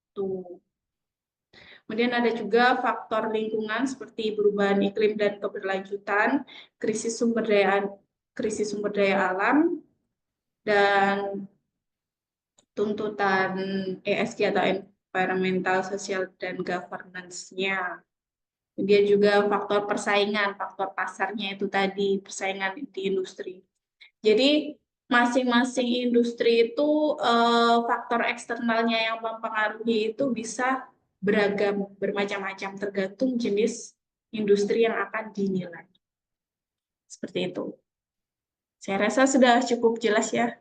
Itu. Kemudian ada juga faktor lingkungan seperti perubahan iklim dan keberlanjutan, krisis sumber daya alam, dan tuntutan ESG atau environmental, social, dan governance-nya. Kemudian juga faktor persaingan, faktor pasarnya itu tadi, persaingan di industri. Jadi masing-masing industri itu faktor eksternalnya yang mempengaruhi itu bisa beragam, bermacam-macam, tergantung jenis industri yang akan dinilai. Seperti itu. Saya rasa sudah cukup jelas ya.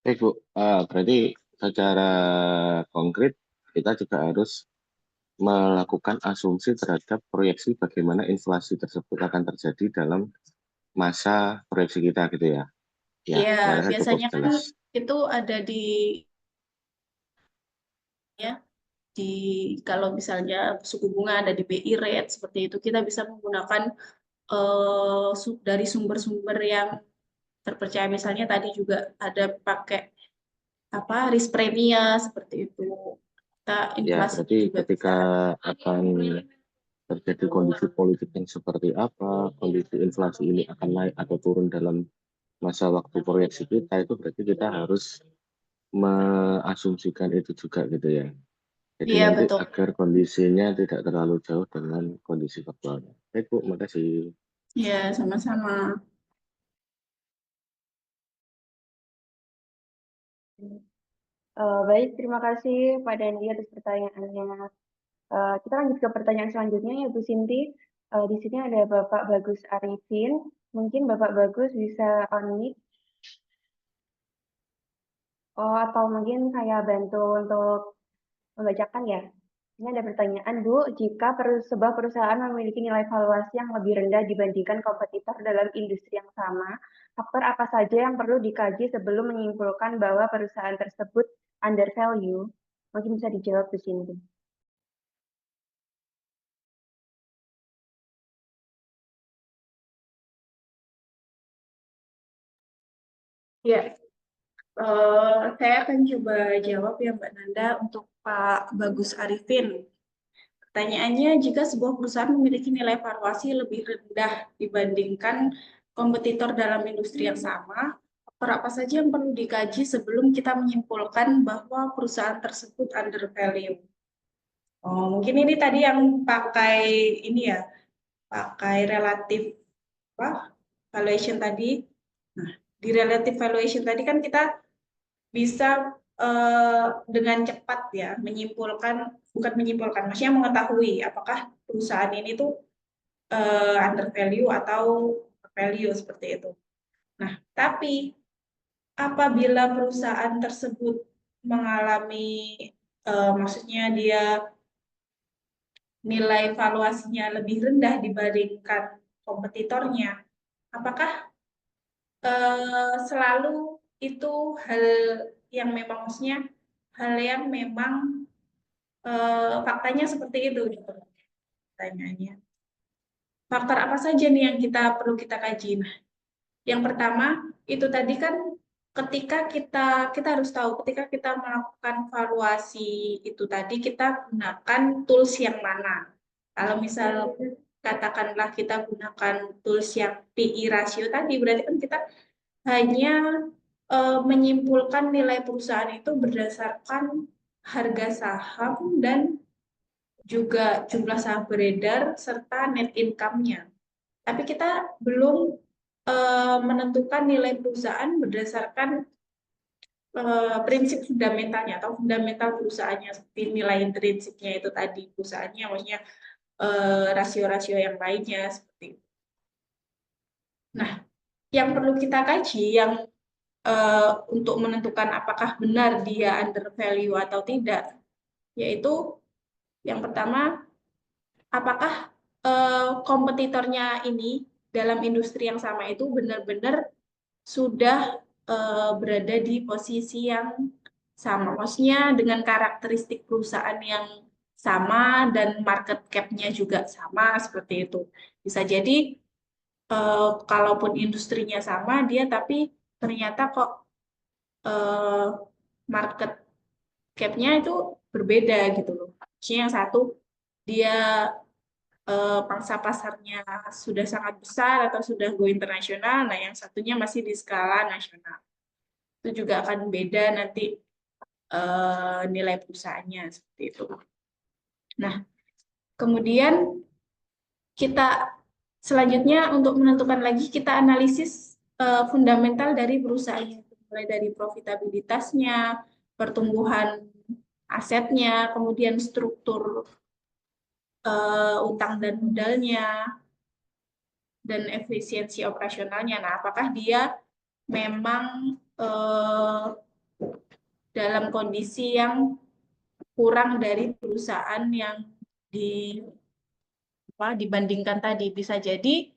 Bu, berarti secara konkret kita juga harus melakukan asumsi terhadap proyeksi bagaimana inflasi tersebut akan terjadi dalam masa proyeksi kita gitu ya. Ya, Ya, saya rasa cukup biasanya kan jelas. itu ada ya di kalau misalnya suku bunga ada di BI rate seperti itu, kita bisa menggunakan dari sumber-sumber yang terpercaya. Misalnya tadi juga ada pakai apa risk premia seperti itu. Kita Ya, inflasi berarti juga ketika bisa. akan terjadi kondisi politik yang seperti apa, kondisi inflasi ini akan naik atau turun dalam masa waktu proyeksi kita, itu berarti kita harus mengasumsikan itu juga gitu ya. Jadi Iya, nanti betul. agar kondisinya tidak terlalu jauh dengan kondisi faktualnya. Baik Bu, makasih. Ya, sama-sama. Baik, terima kasih Pak Dandi atas pertanyaannya. Kita lanjut ke pertanyaan selanjutnya ya Bu Sinti. Di sini ada Bapak Bagus Arifin. Mungkin Bapak Bagus bisa on-mic. Oh, atau mungkin saya bantu untuk membacakan ya. Ini ada pertanyaan, Bu. Jika sebuah perusahaan memiliki nilai valuasi yang lebih rendah dibandingkan kompetitor dalam industri yang sama, faktor apa saja yang perlu dikaji sebelum menyimpulkan bahwa perusahaan tersebut undervalue? Mungkin bisa dijawab di sini. Ya, saya akan coba jawab ya Mbak Nanda untuk Pak Bagus Arifin. Pertanyaannya, jika sebuah perusahaan memiliki nilai valuasi lebih rendah dibandingkan kompetitor dalam industri yang sama, faktor apa saja yang perlu dikaji sebelum kita menyimpulkan bahwa perusahaan tersebut undervalue? Oh, mungkin ini tadi yang pakai ini ya, pakai relatif apa? Valuation tadi. Nah, di relative valuation tadi kan kita bisa dengan cepat ya menyimpulkan, bukan menyimpulkan, maksudnya mengetahui apakah perusahaan ini tuh undervalue atau value seperti itu. Nah, tapi apabila perusahaan tersebut mengalami maksudnya dia nilai valuasinya lebih rendah dibandingkan kompetitornya, apakah selalu itu hal yang memang maksudnya hal yang memang faktanya seperti itu gitu pertanyaannya. Faktor apa saja nih yang perlu kita kaji? Nah, yang pertama itu tadi kan ketika kita harus tahu ketika kita melakukan valuasi itu tadi kita gunakan tools yang mana. Kalau misal katakanlah kita gunakan tools yang PI rasio tadi berarti kan kita hanya menyimpulkan nilai perusahaan itu berdasarkan harga saham dan juga jumlah saham beredar serta net income-nya. Tapi kita belum menentukan nilai perusahaan berdasarkan prinsip fundamentalnya atau fundamental perusahaannya seperti nilai intrinsiknya itu tadi perusahaannya, maksudnya rasio-rasio yang lainnya seperti itu. Nah, yang perlu kita kaji yang untuk menentukan apakah benar dia undervalue atau tidak, yaitu yang pertama, apakah kompetitornya ini dalam industri yang sama itu benar-benar sudah berada di posisi yang sama, maksudnya dengan karakteristik perusahaan yang sama dan market cap-nya juga sama seperti itu. Bisa jadi kalaupun industrinya sama, dia tapi ternyata kok market cap-nya itu berbeda gitu loh. Maksudnya yang satu dia pangsa pasarnya sudah sangat besar atau sudah go internasional, nah yang satunya masih di skala nasional. Itu juga akan beda nanti nilai perusahaannya seperti itu. Nah, kemudian kita selanjutnya untuk menentukan lagi kita analisis fundamental dari perusahaannya, mulai dari profitabilitasnya, pertumbuhan asetnya, kemudian struktur utang dan modalnya, dan efisiensi operasionalnya. Nah, apakah dia memang dalam kondisi yang kurang dari perusahaan yang dibandingkan tadi. Bisa jadi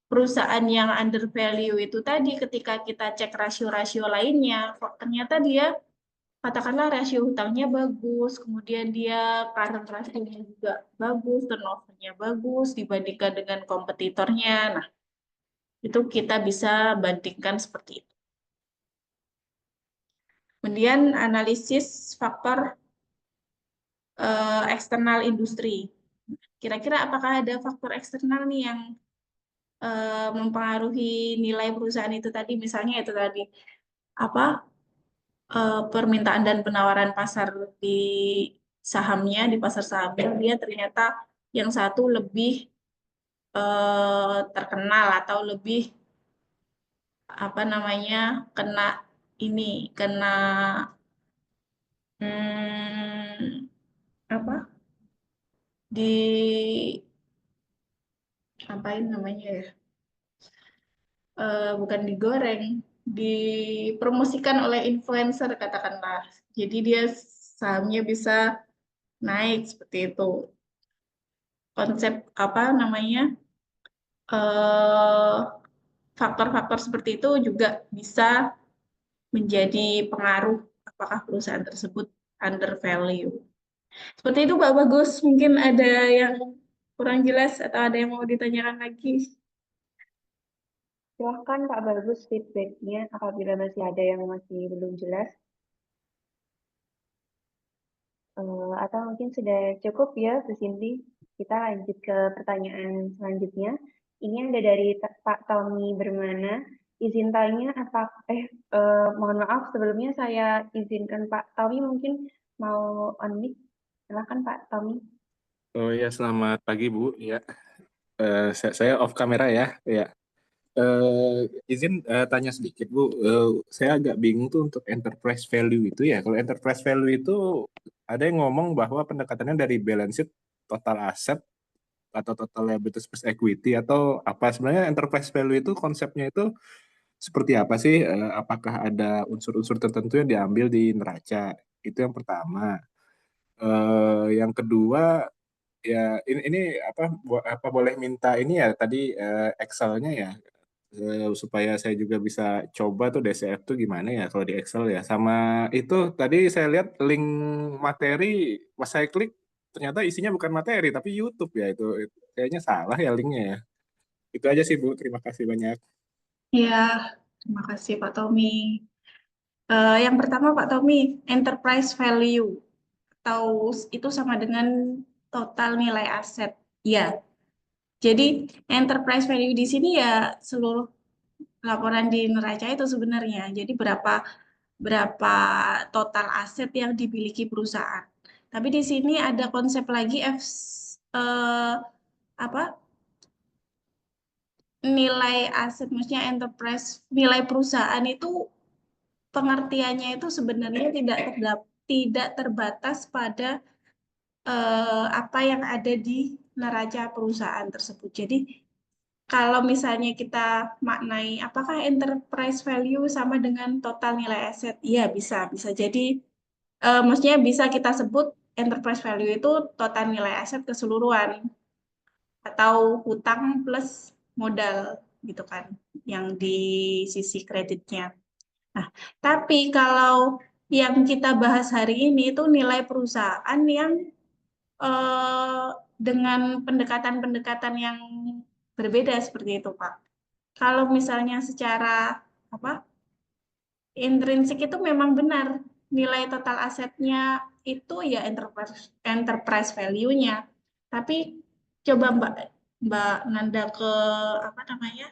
perusahaan yang under value itu tadi ketika kita cek rasio-rasio lainnya, ternyata dia katakanlah rasio hutangnya bagus, kemudian dia current ratio-nya juga bagus, turnover-nya bagus dibandingkan dengan kompetitornya. Nah, itu kita bisa bandingkan seperti itu. Kemudian analisis faktor eksternal industri. Kira-kira apakah ada faktor eksternal nih yang mempengaruhi nilai perusahaan itu tadi? Misalnya itu tadi apa permintaan dan penawaran pasar di sahamnya, di pasar sahamnya, dia ternyata yang satu lebih terkenal atau lebih apa namanya kena apa di apain namanya ya, bukan digoreng, dipromosikan oleh influencer katakanlah. Jadi dia sahamnya bisa naik seperti itu. Konsep apa namanya faktor-faktor seperti itu juga bisa menjadi pengaruh apakah perusahaan tersebut under value. Seperti itu Pak Bagus, mungkin ada yang kurang jelas atau ada yang mau ditanyakan lagi? Silahkan Pak Bagus feedback-nya apabila masih ada yang masih belum jelas. Atau mungkin sudah cukup ya Bu Cindy. Kita lanjut ke pertanyaan selanjutnya. Ini ada dari Pak Tommy Bermana. Izin tanya mohon maaf sebelumnya saya izinkan Pak Tommy mungkin mau on mic. Silakan Pak Tommy. Oh ya, selamat pagi Bu. Ya, saya off kamera ya. Ya, izin tanya sedikit Bu. Saya agak bingung tuh untuk enterprise value itu ya. Kalau enterprise value itu ada yang ngomong bahwa pendekatannya dari balance sheet, total asset atau total liabilities plus equity atau apa. Sebenarnya enterprise value itu konsepnya itu seperti apa sih? Apakah ada unsur-unsur tertentu yang diambil di neraca? Itu yang pertama. Yang kedua, ya ini apa boleh minta ini ya tadi Excel-nya ya supaya saya juga bisa coba tuh DCF tuh gimana ya kalau di Excel ya. Sama itu tadi saya lihat link materi pas saya klik ternyata isinya bukan materi tapi YouTube ya, itu kayaknya salah ya linknya ya. Itu aja sih Bu, terima kasih banyak. Ya, terima kasih Pak Tommy. Yang pertama Pak Tommy, enterprise value atau itu sama dengan total nilai aset. Ya, jadi enterprise value di sini ya seluruh laporan di neraca itu sebenarnya. Jadi berapa total aset yang dimiliki perusahaan. Tapi di sini ada konsep lagi apa nilai aset, maksudnya enterprise, nilai perusahaan itu pengertiannya itu sebenarnya tidak terbatas pada apa yang ada di neraca perusahaan tersebut. Jadi kalau misalnya kita maknai apakah enterprise value sama dengan total nilai aset, iya bisa jadi maksudnya bisa kita sebut enterprise value itu total nilai aset keseluruhan atau hutang plus modal gitu kan yang di sisi kreditnya. Nah, tapi kalau yang kita bahas hari ini itu nilai perusahaan yang dengan pendekatan-pendekatan yang berbeda seperti itu, Pak. Kalau misalnya secara apa intrinsik itu memang benar nilai total asetnya itu ya enterprise value-nya. Tapi coba Mbak Nanda ke apa namanya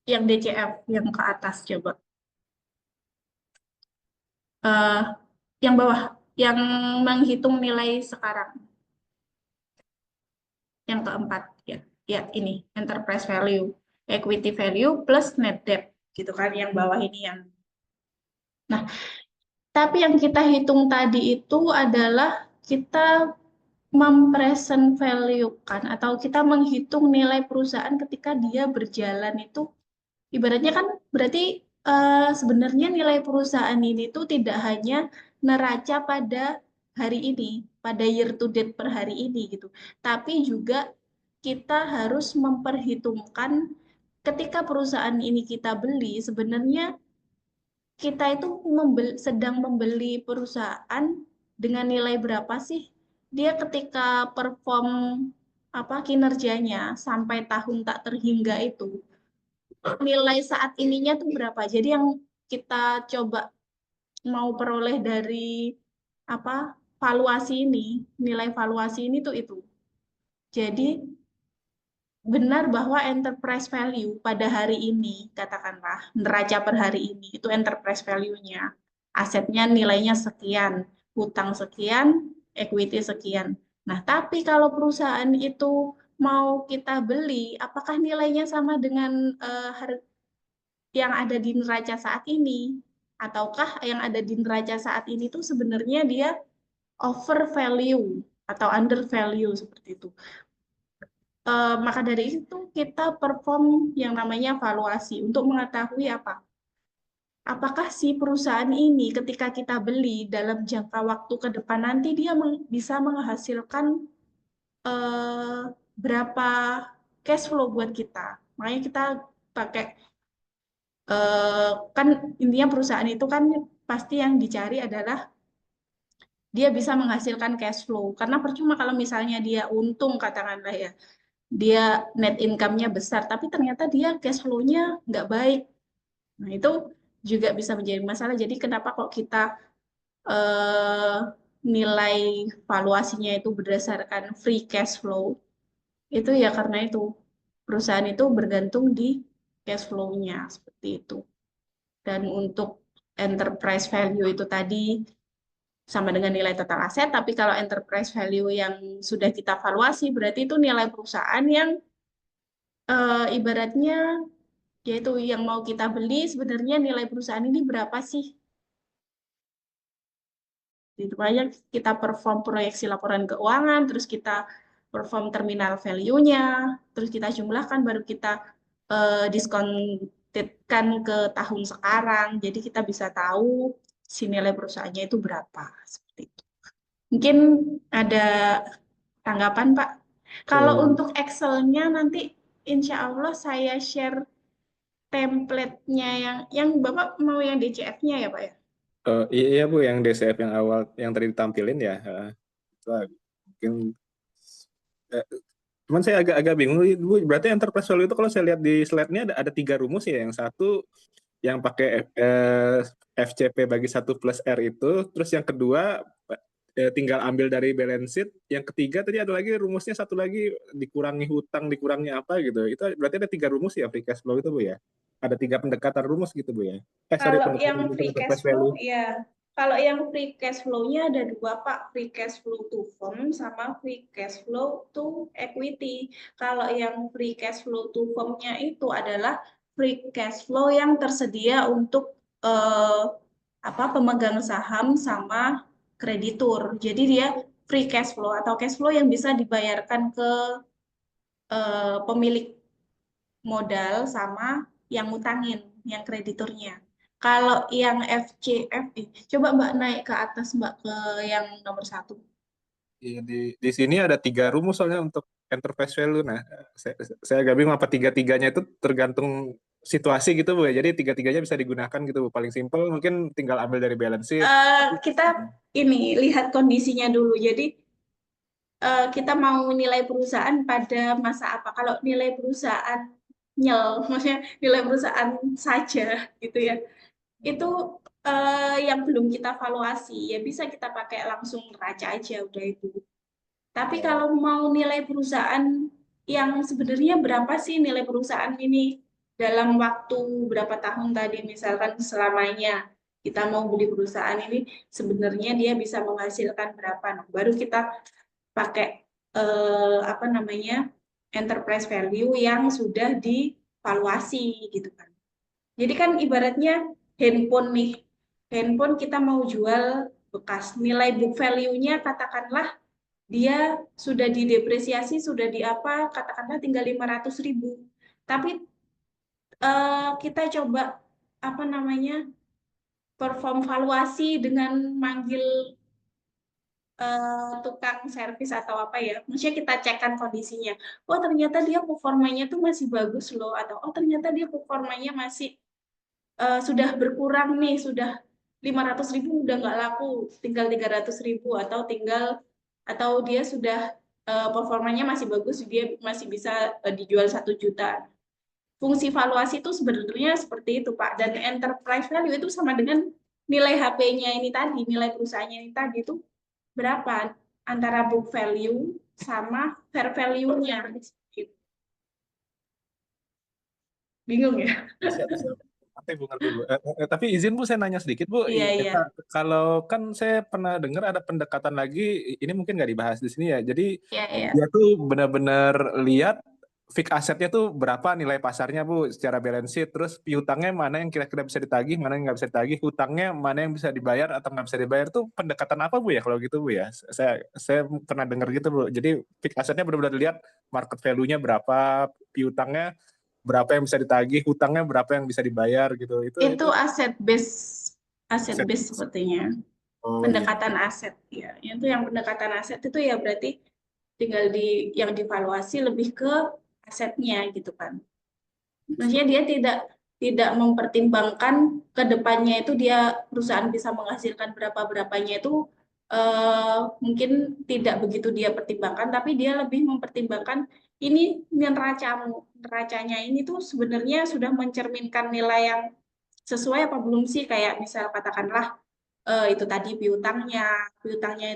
yang DCF yang ke atas coba. Yang bawah yang menghitung nilai sekarang. Yang keempat ya ini enterprise value, equity value plus net debt gitu kan yang bawah ini yang. Nah, tapi yang kita hitung tadi itu adalah kita mempresent value kan atau kita menghitung nilai perusahaan ketika dia berjalan itu ibaratnya kan berarti sebenarnya nilai perusahaan ini tuh tidak hanya neraca pada hari ini, pada year to date per hari ini gitu, tapi juga kita harus memperhitungkan ketika perusahaan ini kita beli, sebenarnya kita itu sedang membeli perusahaan dengan nilai berapa sih? Dia ketika perform apa kinerjanya sampai tahun tak terhingga itu nilai saat ininya tuh berapa? Jadi yang kita coba mau peroleh dari apa valuasi ini, nilai valuasi ini tuh itu. Jadi benar bahwa enterprise value pada hari ini, katakanlah neraca per hari ini, itu enterprise value-nya. Asetnya nilainya sekian, hutang sekian, equity sekian. Nah, tapi kalau perusahaan itu mau kita beli, apakah nilainya sama dengan yang ada di neraca saat ini? Ataukah yang ada di neraca saat ini tuh sebenarnya dia over value atau under value seperti itu. Maka dari itu kita perform yang namanya valuasi untuk mengetahui apakah si perusahaan ini ketika kita beli dalam jangka waktu ke depan nanti dia bisa menghasilkan eh, berapa cash flow buat kita. Makanya kita pakai kan intinya perusahaan itu kan pasti yang dicari adalah dia bisa menghasilkan cash flow. Karena percuma kalau misalnya dia untung katakanlah ya, dia net income-nya besar, tapi ternyata dia cash flow-nya nggak baik. Nah, itu juga bisa menjadi masalah. Jadi kenapa kok kita eh, nilai valuasinya itu berdasarkan free cash flow? Itu ya karena itu perusahaan itu bergantung di cash flow-nya seperti itu. Dan untuk enterprise value itu tadi sama dengan nilai total aset, tapi kalau enterprise value yang sudah kita valuasi berarti itu nilai perusahaan yang ibaratnya yaitu yang mau kita beli sebenarnya nilai perusahaan ini berapa sih? Itu banyak kita perform proyeksi laporan keuangan, terus kita perform terminal value-nya, terus kita jumlahkan baru kita diskontedkan ke tahun sekarang. Jadi kita bisa tahu si nilai perusahaannya itu berapa seperti itu. Mungkin ada tanggapan, Pak? Kalau untuk Excel-nya nanti insya Allah saya share template-nya yang Bapak mau yang DCF-nya ya, Pak ya? Iya Bu, yang DCF yang awal yang tadi ditampilin ya, itu mungkin. Cuman saya agak bingung, Bu. Berarti enterprise value itu kalau saya lihat di slide-nya ada 3 rumus ya. Yang satu yang pakai FCP bagi 1 + R itu, terus yang kedua tinggal ambil dari balance sheet, yang ketiga tadi ada lagi rumusnya satu lagi dikurangi hutang, dikurangi apa gitu. Itu berarti ada 3 rumus ya free cash flow itu Bu ya. Ada 3 pendekatan rumus gitu Bu ya. Sorry, Kalau pendekatan yang rumus free cash enterprise flow, value. ya. Kalau yang free cash flow-nya ada 2, Pak. Free cash flow to firm sama free cash flow to equity. Kalau yang free cash flow to firm-nya itu adalah free cash flow yang tersedia untuk pemegang saham sama kreditur. Jadi dia free cash flow atau cash flow yang bisa dibayarkan ke pemilik modal sama yang ngutangin, yang krediturnya. Kalau yang FCF, coba Mbak naik ke atas Mbak ke yang nomor 1. Iya, di sini ada 3 rumus soalnya untuk enterprise value. Nah, saya agak bingung apa tiga-tiganya itu tergantung situasi gitu Bu ya. Jadi tiga-tiganya bisa digunakan gitu Bu. Paling simpel mungkin tinggal ambil dari balance sheet. Kita ini lihat kondisinya dulu. Jadi kita mau nilai perusahaan pada masa apa? Kalau nilai perusahaan maksudnya nilai perusahaan saja gitu ya. Itu yang belum kita valuasi ya bisa kita pakai langsung neraca aja udah itu. Tapi kalau mau nilai perusahaan yang sebenarnya berapa sih nilai perusahaan ini dalam waktu berapa tahun tadi misalkan selamanya kita mau beli perusahaan ini sebenarnya dia bisa menghasilkan berapa. Nah, baru kita pakai enterprise value yang sudah divaluasi gitu kan. Jadi kan ibaratnya handphone nih, handphone kita mau jual bekas, nilai book value-nya katakanlah dia sudah didepresiasi, sudah di apa, katakanlah tinggal 500.000. Tapi kita coba apa namanya, perform valuasi dengan manggil tukang servis atau apa ya, maksudnya kita cekkan kondisinya. Oh ternyata dia performanya tuh masih bagus loh, atau oh ternyata dia performanya masih sudah berkurang nih, sudah 500.000 udah nggak laku, tinggal 300.000, atau dia sudah performanya masih bagus, dia masih bisa dijual 1 juta. Fungsi valuasi itu sebenarnya seperti itu Pak, dan enterprise value itu sama dengan nilai HP-nya ini tadi, nilai perusahaannya ini tadi itu berapa antara book value sama fair value-nya. Bingung ya? Siap, siap. Ngerti Bu, ngerti Bu. Tapi izin Bu, saya nanya sedikit Bu. Iya, iya. Kalau kan saya pernah dengar ada pendekatan lagi, ini mungkin nggak dibahas di sini ya. Jadi Iya, iya. dia tuh benar-benar lihat fix asetnya tuh berapa nilai pasarnya Bu, secara balance sheet. Terus piutangnya mana yang kira-kira bisa ditagih, mana yang nggak bisa ditagih, hutangnya mana yang bisa dibayar atau nggak bisa dibayar. Tuh pendekatan apa Bu ya kalau gitu Bu ya? Saya pernah dengar gitu Bu. Jadi fix asetnya benar-benar lihat market value-nya berapa, piutangnya berapa yang bisa ditagih, hutangnya berapa yang bisa dibayar gitu. Itu aset base Aset. sepertinya. Oh iya. Pendekatan aset ya. Itu yang pendekatan aset itu ya berarti tinggal yang divaluasi lebih ke asetnya gitu kan. Maksudnya dia tidak mempertimbangkan ke depannya itu dia perusahaan bisa menghasilkan berapanya itu mungkin tidak begitu dia pertimbangkan, tapi dia lebih mempertimbangkan ini neracanya ini tuh sebenarnya sudah mencerminkan nilai yang sesuai apa belum sih, kayak misal katakanlah itu tadi piutangnya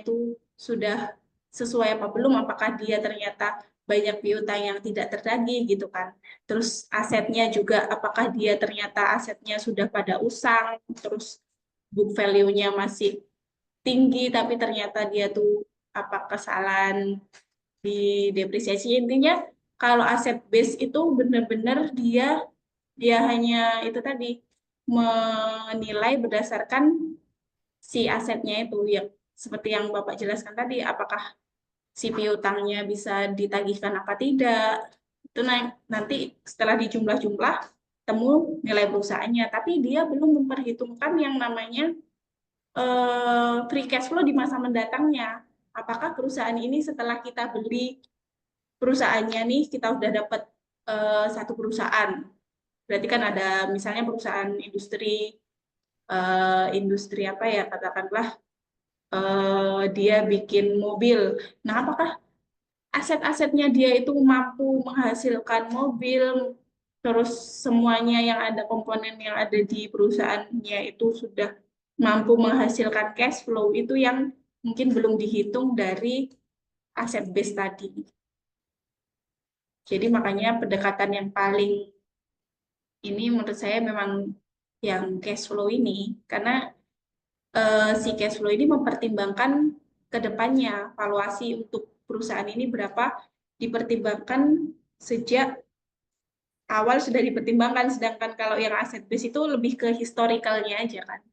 itu sudah sesuai apa belum, apakah dia ternyata banyak piutang yang tidak tertagih gitu kan. Terus asetnya juga apakah dia ternyata asetnya sudah pada usang, terus book value-nya masih tinggi tapi ternyata dia tuh apa kesalahan di depresiasi. Intinya kalau aset base itu benar-benar dia hanya itu tadi menilai berdasarkan si asetnya itu, yang seperti yang Bapak jelaskan tadi, apakah si piutangnya bisa ditagihkan apa tidak. Itu nanti setelah dijumlah-jumlah temu nilai perusahaannya, tapi dia belum memperhitungkan yang namanya free cash flow di masa mendatangnya. Apakah perusahaan ini setelah kita beli perusahaannya nih, kita udah dapat satu perusahaan. Berarti kan ada misalnya perusahaan industri apa ya, katakanlah dia bikin mobil. Nah, apakah aset-asetnya dia itu mampu menghasilkan mobil, terus semuanya yang ada, komponen yang ada di perusahaannya itu sudah mampu menghasilkan cash flow, itu yang mungkin belum dihitung dari aset base tadi. Jadi makanya pendekatan yang paling ini menurut saya memang yang cash flow ini, karena si cash flow ini mempertimbangkan ke depannya, valuasi untuk perusahaan ini berapa dipertimbangkan sejak awal sudah dipertimbangkan, sedangkan kalau yang aset base itu lebih ke historicalnya aja kan.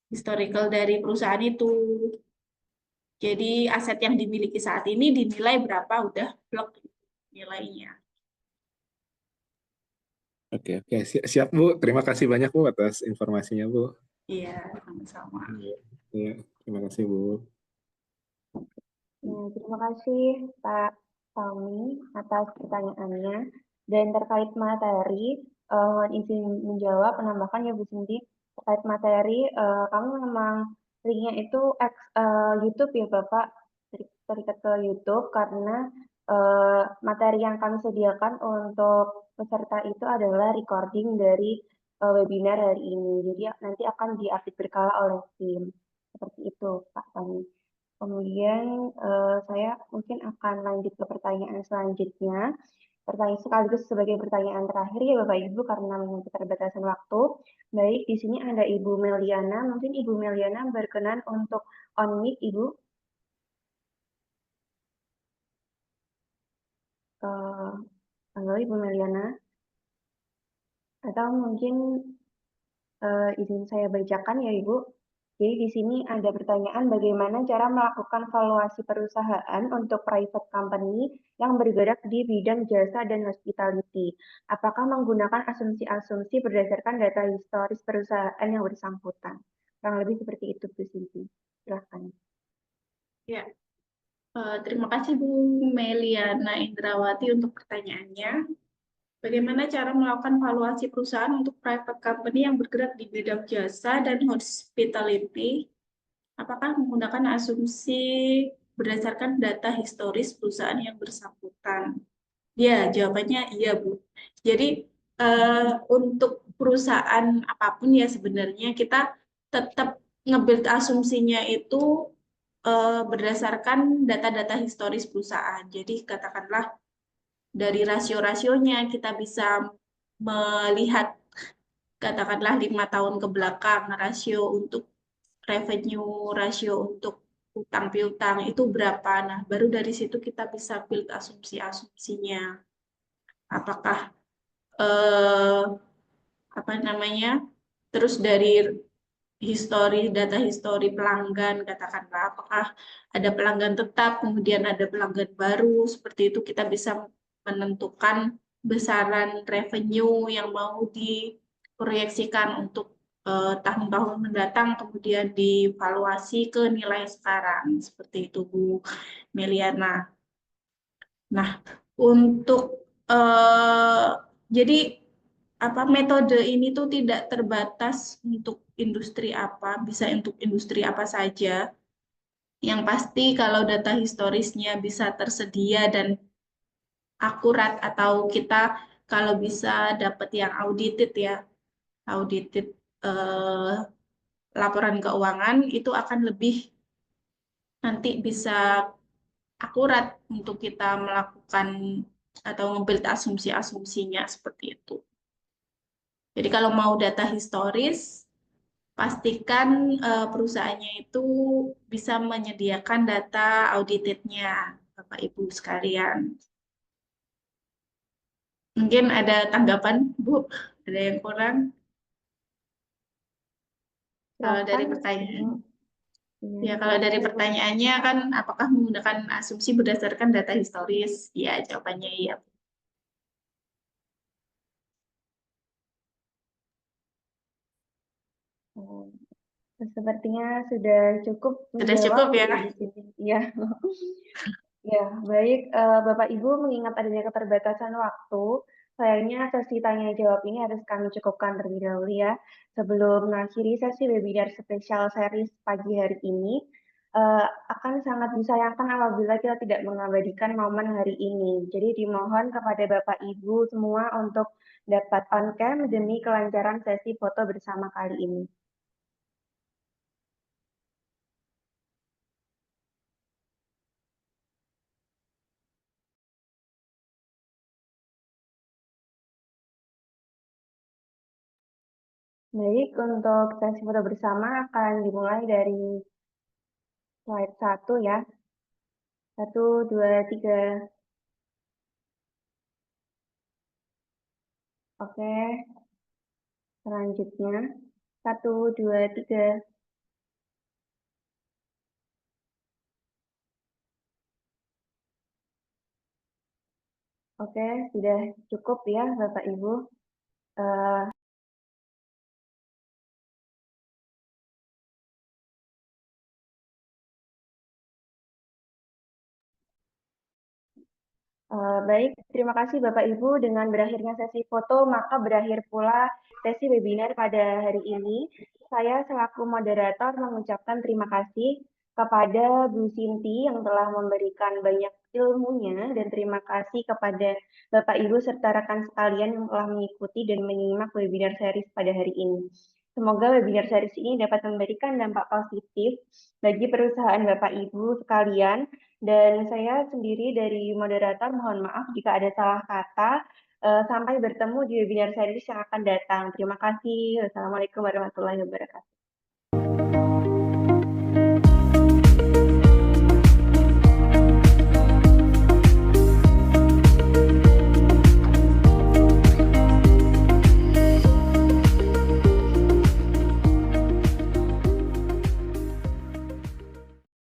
Historical dari perusahaan itu. Jadi aset yang dimiliki saat ini dinilai berapa, udah blok nilainya. Oke, oke. Siap Bu. Terima kasih banyak Bu atas informasinya Bu. Iya, sama-sama. Iya, terima kasih Bu. Terima kasih Pak Tommy atas pertanyaannya. Dan terkait materi, izin menjawab, menambahkan ya Bu Cindy, terkait materi, kami memang linknya itu YouTube ya Bapak, terikat ke YouTube, karena materi yang kami sediakan untuk peserta itu adalah recording dari webinar hari ini. Jadi nanti akan diupdate berkala oleh tim. Seperti itu Pak Tommy. Kemudian saya mungkin akan lanjut ke pertanyaan selanjutnya. Pertanyaan sekaligus sebagai pertanyaan terakhir ya Bapak Ibu, karena memang keterbatasan waktu. Baik, di sini ada Ibu Meliana. Mungkin Ibu Meliana berkenan untuk on mic Ibu. Halo Ibu Meliana. Atau mungkin izin saya bacakan ya Ibu. Jadi di sini ada pertanyaan bagaimana cara melakukan valuasi perusahaan untuk private company yang bergerak di bidang jasa dan hospitality. Apakah menggunakan asumsi-asumsi berdasarkan data historis perusahaan yang bersangkutan? Kurang lebih seperti itu, Bu Sinti. Silahkan. Ya, terima kasih Bu Meliana Indrawati untuk pertanyaannya. Bagaimana cara melakukan valuasi perusahaan untuk private company yang bergerak di bidang jasa dan hospitality? Apakah menggunakan asumsi berdasarkan data historis perusahaan yang bersangkutan? Ya, jawabannya iya, Bu. Jadi, untuk perusahaan apapun ya sebenarnya kita tetap nge-build asumsinya itu berdasarkan data-data historis perusahaan. Jadi, katakanlah dari rasio-rasionya kita bisa melihat katakanlah 5 tahun ke belakang rasio untuk revenue, rasio untuk utang piutang itu berapa. Nah, baru dari situ kita bisa build asumsi-asumsinya. Apakah apa namanya? Terus dari data histori pelanggan, katakanlah apakah ada pelanggan tetap, kemudian ada pelanggan baru, seperti itu kita bisa menentukan besaran revenue yang mau diproyeksikan untuk tahun-tahun mendatang, kemudian divaluasi ke nilai sekarang, seperti itu Bu Meliana. Nah, untuk jadi metode ini tuh tidak terbatas untuk industri apa, bisa untuk industri apa saja. Yang pasti kalau data historisnya bisa tersedia dan akurat atau kita kalau bisa dapat yang audited ya, audited laporan keuangan itu akan lebih nanti bisa akurat untuk kita melakukan atau nge-build asumsi-asumsinya seperti itu. Jadi kalau mau data historis, pastikan perusahaannya itu bisa menyediakan data auditednya, Bapak Ibu sekalian. Mungkin ada tanggapan, Bu? Ada yang kurang? Kalau dari pertanyaan. Ya, kalau dari pertanyaannya kan apakah menggunakan asumsi berdasarkan data historis? Ya, jawabannya iya. Sepertinya sudah cukup Sudah cukup ya? di sini. Ya. Ya, baik. Bapak Ibu mengingat adanya keterbatasan waktu, sayangnya sesi tanya jawab ini harus kami cukupkan terlebih dahulu ya. Sebelum mengakhiri sesi webinar spesial series pagi hari ini, akan sangat disayangkan apabila kita tidak mengabadikan momen hari ini. Jadi dimohon kepada Bapak Ibu semua untuk dapat on cam demi kelancaran sesi foto bersama kali ini. Baik, untuk sesi foto bersama akan dimulai dari slide 1 ya. 1, 2, 3. Oke, selanjutnya 1, 2, 3. Oke, sudah cukup ya Bapak Ibu. Baik, terima kasih Bapak Ibu. Dengan berakhirnya sesi foto, maka berakhir pula sesi webinar pada hari ini. Saya selaku moderator mengucapkan terima kasih kepada Bu Sinti yang telah memberikan banyak ilmunya dan terima kasih kepada Bapak Ibu serta rekan sekalian yang telah mengikuti dan menyimak webinar series pada hari ini. Semoga webinar series ini dapat memberikan dampak positif bagi perusahaan Bapak Ibu sekalian. Dan saya sendiri dari moderator mohon maaf jika ada salah kata. Sampai bertemu di webinar series yang akan datang. Terima kasih. Wassalamualaikum warahmatullahi wabarakatuh.